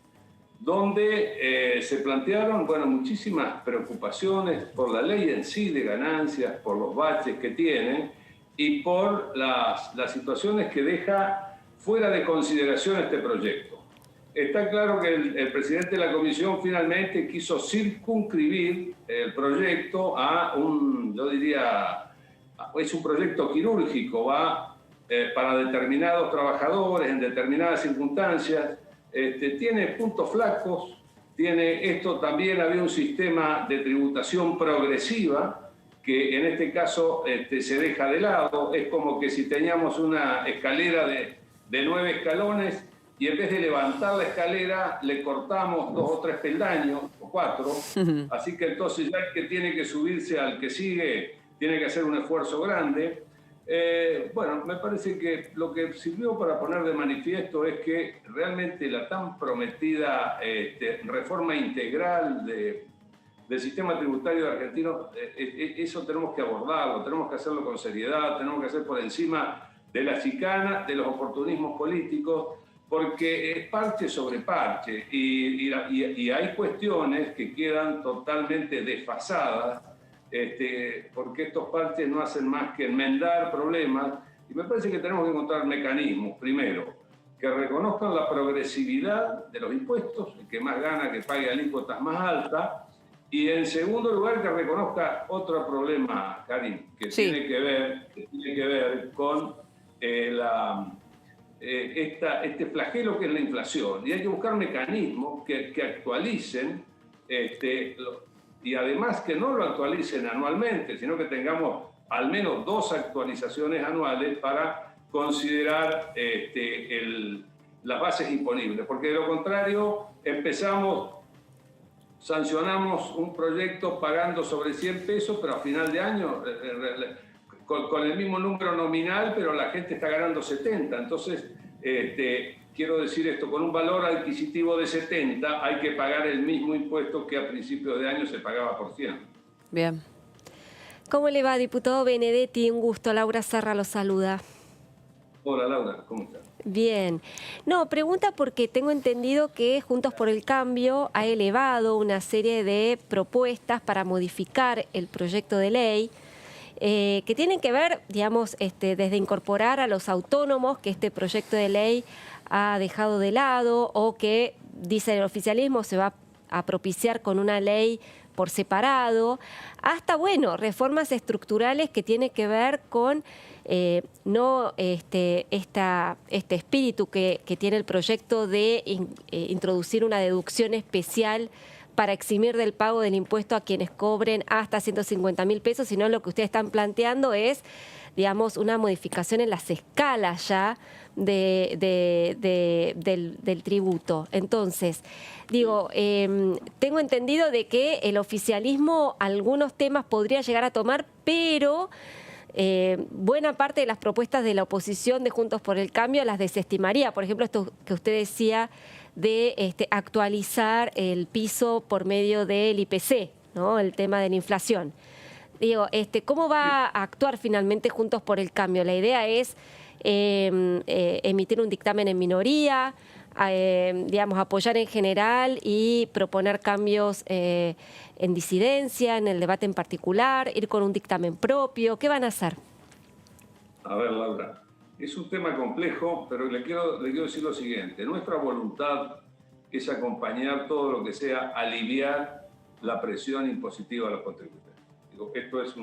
donde se plantearon muchísimas preocupaciones por la ley en sí de ganancias, por los baches que tienen y por las situaciones que deja fuera de consideración este proyecto. Está claro que el presidente de la comisión finalmente quiso circunscribir el proyecto a es un proyecto quirúrgico, va para determinados trabajadores en determinadas circunstancias. Tiene puntos flacos, también había un sistema de tributación progresiva que en este caso se deja de lado. Es como que si teníamos una escalera de 9 escalones y en vez de levantar la escalera le cortamos 2 o 3 peldaños o 4, así que entonces ya el que tiene que subirse al que sigue tiene que hacer un esfuerzo grande. Me parece que lo que sirvió para poner de manifiesto es que realmente la tan prometida reforma integral del sistema tributario argentino, eso tenemos que abordarlo, tenemos que hacerlo con seriedad, tenemos que hacer por encima de la chicana, de los oportunismos políticos, porque es parche sobre parche y hay cuestiones que quedan totalmente desfasadas, porque estos parches no hacen más que enmendar problemas, y me parece que tenemos que encontrar mecanismos, primero, que reconozcan la progresividad de los impuestos, el que más gana que pague alícuotas más altas, y en segundo lugar que reconozca otro problema, Karin, que tiene que ver con este flagelo que es la inflación, y hay que buscar mecanismos que actualicen y además que no lo actualicen anualmente, sino que tengamos al menos 2 actualizaciones anuales para considerar las bases imponibles, porque de lo contrario sancionamos un proyecto pagando sobre 100 pesos, pero a final de año con el mismo número nominal, pero la gente está ganando 70. Entonces, quiero decir esto, con un valor adquisitivo de 70 hay que pagar el mismo impuesto que a principios de año se pagaba por 100. Bien. ¿Cómo le va, diputado Benedetti? Un gusto. Laura Serra lo saluda. Hola, Laura. ¿Cómo estás? Bien. No, pregunta porque tengo entendido que Juntos por el Cambio ha elevado una serie de propuestas para modificar el proyecto de ley que tienen que ver, digamos, desde incorporar a los autónomos, que este proyecto de ley ha dejado de lado, o que, dice el oficialismo, se va a propiciar con una ley por separado, hasta, reformas estructurales que tienen que ver con este espíritu que tiene el proyecto de introducir una deducción especial para eximir del pago del impuesto a quienes cobren hasta 150.000 pesos, sino lo que ustedes están planteando es, digamos, una modificación en las escalas ya del tributo. Entonces, tengo entendido de que el oficialismo algunos temas podría llegar a tomar, pero buena parte de las propuestas de la oposición de Juntos por el Cambio las desestimaría. Por ejemplo, esto que usted decía de actualizar el piso por medio del IPC, ¿no? El tema de la inflación. ¿Cómo va a actuar finalmente Juntos por el Cambio? La idea es emitir un dictamen en minoría, apoyar en general y proponer cambios en disidencia, en el debate en particular, ir con un dictamen propio. ¿Qué van a hacer? A ver, Laura, es un tema complejo, pero le quiero decir lo siguiente. Nuestra voluntad es acompañar todo lo que sea aliviar la presión impositiva a los contribuyentes. Esto es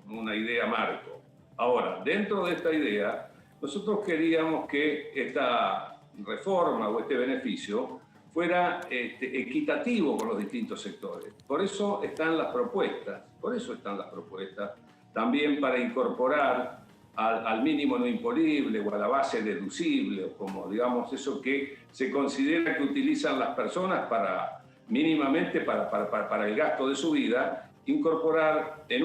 una idea marco. Ahora, dentro de esta idea, nosotros queríamos que esta reforma o este beneficio fuera equitativo con los distintos sectores. Por eso están las propuestas, también para incorporar al mínimo no imponible o a la base deducible, o como digamos eso que se considera que utilizan las personas para mínimamente para el gasto de su vida, incorporar en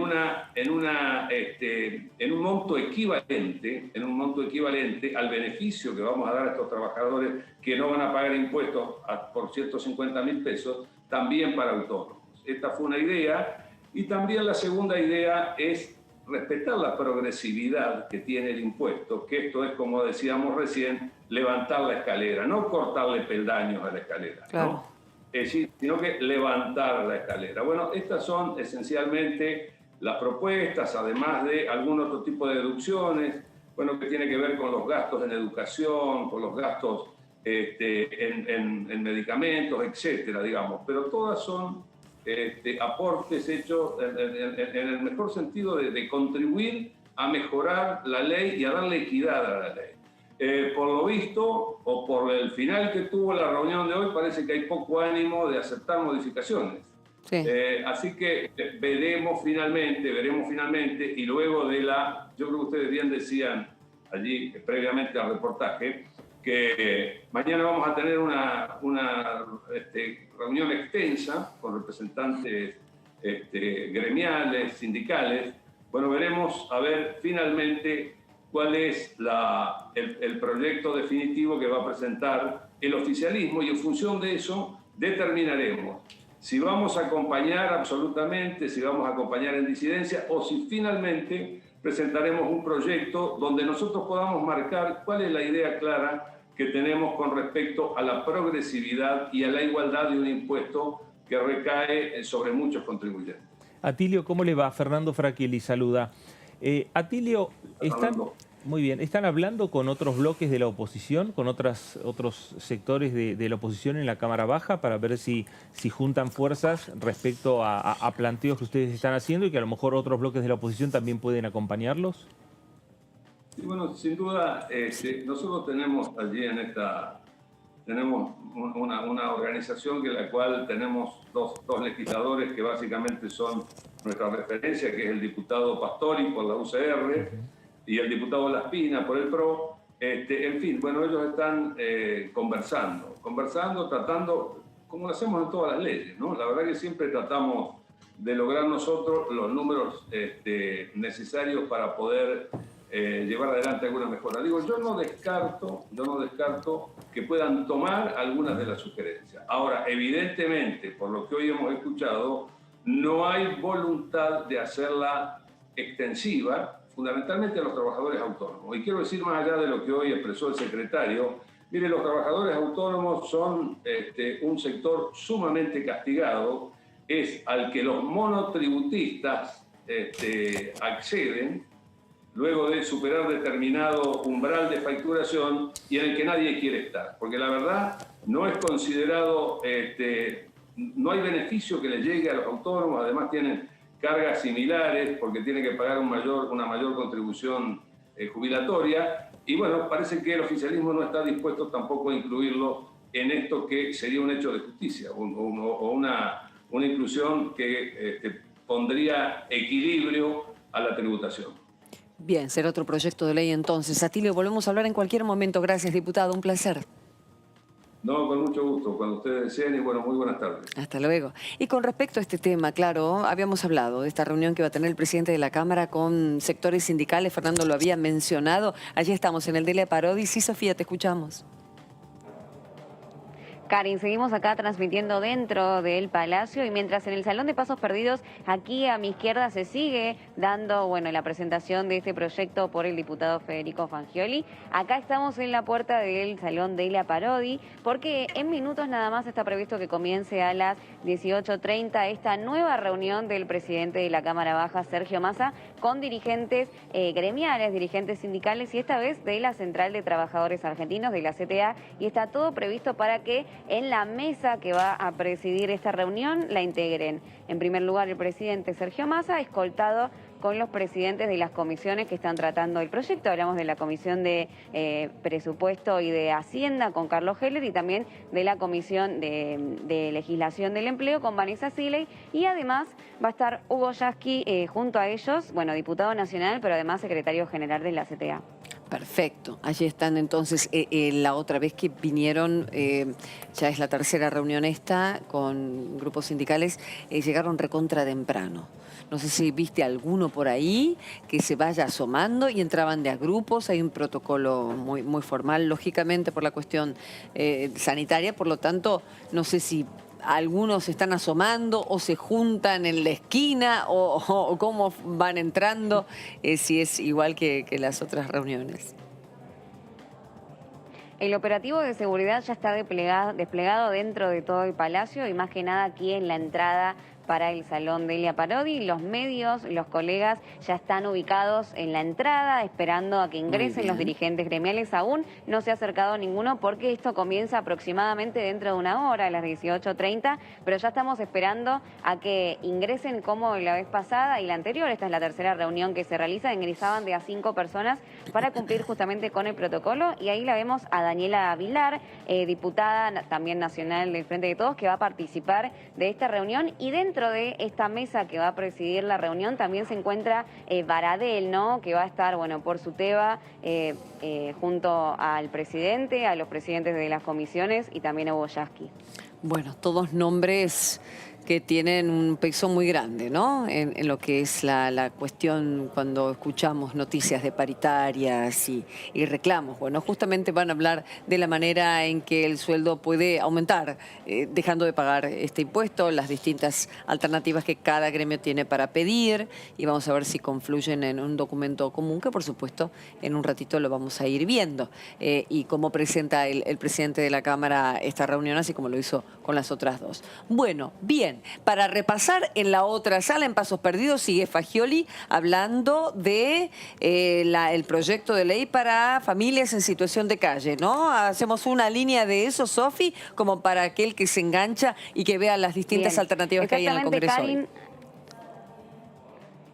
un monto equivalente al beneficio que vamos a dar a estos trabajadores que no van a pagar impuestos por 150.000 pesos, también para autónomos. Esta fue una idea, y también la segunda idea es respetar la progresividad que tiene el impuesto, que esto es, como decíamos recién, levantar la escalera, no cortarle peldaños a la escalera, claro, ¿no? Es decir, sino que levantar la escalera. Bueno, estas son esencialmente las propuestas, además de algún otro tipo de deducciones, bueno, que tiene que ver con los gastos en educación, con los gastos en medicamentos, etcétera, digamos, pero todas son aportes hechos en el mejor sentido de contribuir a mejorar la ley y a darle equidad a la ley. Por lo visto, o por el final que tuvo la reunión de hoy, parece que hay poco ánimo de aceptar modificaciones. Sí. Así que veremos finalmente, y luego de yo creo que ustedes bien decían allí previamente al reportaje, que mañana vamos a tener una reunión extensa con representantes gremiales, sindicales. Bueno, veremos a ver finalmente cuál es el proyecto definitivo que va a presentar el oficialismo, y en función de eso determinaremos si vamos a acompañar absolutamente, si vamos a acompañar en disidencia, o si finalmente presentaremos un proyecto donde nosotros podamos marcar cuál es la idea clara que tenemos con respecto a la progresividad y a la igualdad de un impuesto que recae sobre muchos contribuyentes. Atilio, ¿cómo le va? Fernando Frachielli saluda. Atilio, ¿están hablando con otros bloques de la oposición, con otros sectores de la oposición en la Cámara Baja, para ver si juntan fuerzas respecto a planteos que ustedes están haciendo y que a lo mejor otros bloques de la oposición también pueden acompañarlos? Sí, bueno, sin duda, nosotros tenemos allí tenemos una organización en la cual tenemos dos legisladores que básicamente son nuestra referencia, que es el diputado Pastori por la UCR y el diputado Laspina por el PRO. En fin, bueno, ellos están conversando, tratando, como lo hacemos en todas las leyes, ¿no? La verdad que siempre tratamos de lograr nosotros los números necesarios para poder llevar adelante alguna mejora. Digo, yo no descarto que puedan tomar algunas de las sugerencias. Ahora, evidentemente, por lo que hoy hemos escuchado, no hay voluntad de hacerla extensiva, fundamentalmente a los trabajadores autónomos. Y quiero decir, más allá de lo que hoy expresó el secretario, mire, los trabajadores autónomos son un sector sumamente castigado, es al que los monotributistas acceden luego de superar determinado umbral de facturación, y en el que nadie quiere estar, porque la verdad no es considerado, no hay beneficio que le llegue a los autónomos, además tienen cargas similares porque tienen que pagar una mayor contribución jubilatoria, y bueno, parece que el oficialismo no está dispuesto tampoco a incluirlo en esto que sería un hecho de justicia, o una inclusión que pondría equilibrio a la tributación. Bien, será otro proyecto de ley entonces. Atilio, volvemos a hablar en cualquier momento. Gracias, diputado. Un placer. No, con mucho gusto, cuando ustedes deseen, y bueno, muy buenas tardes. Hasta luego. Y con respecto a este tema, claro, habíamos hablado de esta reunión que va a tener el presidente de la Cámara con sectores sindicales. Fernando lo había mencionado. Allí estamos en el Delia Parodi. Sí, Sofía, te escuchamos. Karin, seguimos acá transmitiendo dentro del Palacio, y mientras en el Salón de Pasos Perdidos, aquí a mi izquierda se sigue dando, bueno, la presentación de este proyecto por el diputado Federico Fangioli. Acá estamos en la puerta del Salón Delia Parodi, porque en minutos nada más está previsto que comience a las 18:30 esta nueva reunión del presidente de la Cámara Baja, Sergio Massa, con dirigentes gremiales, dirigentes sindicales, y esta vez de la Central de Trabajadores Argentinos, de la CTA, y está todo previsto para que en la mesa que va a presidir esta reunión la integren, en primer lugar, el presidente Sergio Massa, escoltado con los presidentes de las comisiones que están tratando el proyecto. Hablamos de la Comisión de Presupuesto y de Hacienda con Carlos Heller y también de la Comisión de Legislación del Empleo con Vanessa Siley, y además va a estar Hugo Yasky junto a ellos, bueno, diputado nacional, pero además secretario general de la CTA. Perfecto. Allí están entonces. La otra vez que vinieron, ya es la tercera reunión esta, con grupos sindicales, llegaron recontra temprano. No sé si viste alguno por ahí que se vaya asomando y entraban de a grupos. Hay un protocolo muy, muy formal, lógicamente, por la cuestión sanitaria. Por lo tanto, no sé si algunos se están asomando o se juntan en la esquina o cómo van entrando, si es igual que las otras reuniones. El operativo de seguridad ya está desplegado dentro de todo el Palacio y más que nada aquí en la entrada para el Salón Delia Parodi. Los medios, los colegas ya están ubicados en la entrada esperando a que ingresen los dirigentes gremiales. Aún no se ha acercado ninguno porque esto comienza aproximadamente dentro de una hora, a las 18:30, pero ya estamos esperando a que ingresen como la vez pasada y la anterior. Esta es la tercera reunión que se realiza. Ingresaban de a 5 personas para cumplir justamente con el protocolo, y ahí la vemos a Daniela Vilar, diputada también nacional del Frente de Todos, que va a participar de esta reunión. Y dentro de esta mesa que va a presidir la reunión también se encuentra Baradel, ¿no? Que va a estar, bueno, por su teba junto al presidente, a los presidentes de las comisiones y también a Hugo Yasky. Bueno, todos nombres que tienen un peso muy grande, ¿no? En lo que es la cuestión cuando escuchamos noticias de paritarias y reclamos. Bueno, justamente van a hablar de la manera en que el sueldo puede aumentar, dejando de pagar este impuesto, las distintas alternativas que cada gremio tiene para pedir, y vamos a ver si confluyen en un documento común que, por supuesto, en un ratito lo vamos a ir viendo. Y cómo presenta el presidente de la Cámara esta reunión, así como lo hizo con las otras dos. Bueno, bien. Para repasar, en la otra sala, en Pasos Perdidos, sigue Fagioli hablando de el proyecto de ley para familias en situación de calle, ¿no? Hacemos una línea de eso, Sofi, como para aquel que se engancha y que vea las distintas alternativas que hay en el Congreso hoy.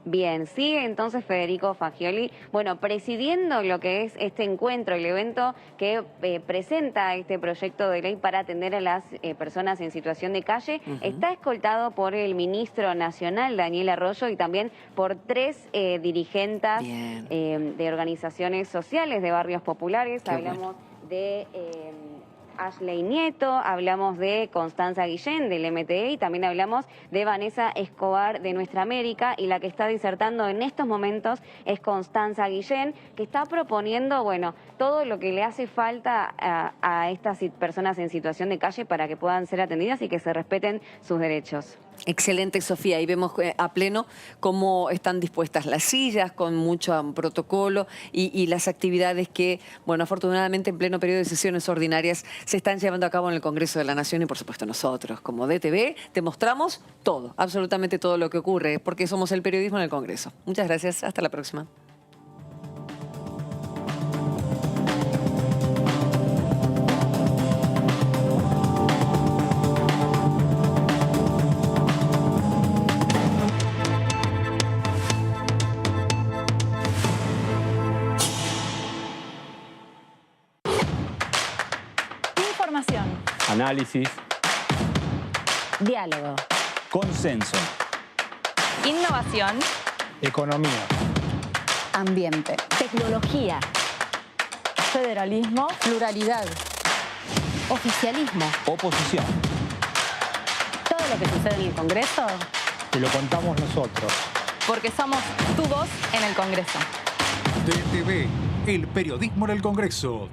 Bien, sigue entonces Federico Fagioli, bueno, presidiendo lo que es este encuentro, el evento que presenta este proyecto de ley para atender a las personas en situación de calle. Está escoltado por el ministro nacional, Daniel Arroyo, y también por 3 dirigentes de organizaciones sociales de barrios populares. Hablamos de Ashley Nieto, hablamos de Constanza Guillén del MTE y también hablamos de Vanessa Escobar de Nuestra América, y la que está disertando en estos momentos es Constanza Guillén, que está proponiendo, bueno, todo lo que le hace falta a estas personas en situación de calle para que puedan ser atendidas y que se respeten sus derechos. Excelente, Sofía. Ahí vemos a pleno cómo están dispuestas las sillas, con mucho protocolo y las actividades que, bueno, afortunadamente en pleno periodo de sesiones ordinarias se están llevando a cabo en el Congreso de la Nación, y por supuesto nosotros, como DTV, te mostramos todo, absolutamente todo lo que ocurre, porque somos el periodismo en el Congreso. Muchas gracias. Hasta la próxima. Análisis. Diálogo. Consenso. Innovación. Economía. Ambiente. Tecnología. Federalismo. Pluralidad. Oficialismo. Oposición. Todo lo que sucede en el Congreso. Te lo contamos nosotros. Porque somos tu voz en el Congreso. DTV, el periodismo en el Congreso.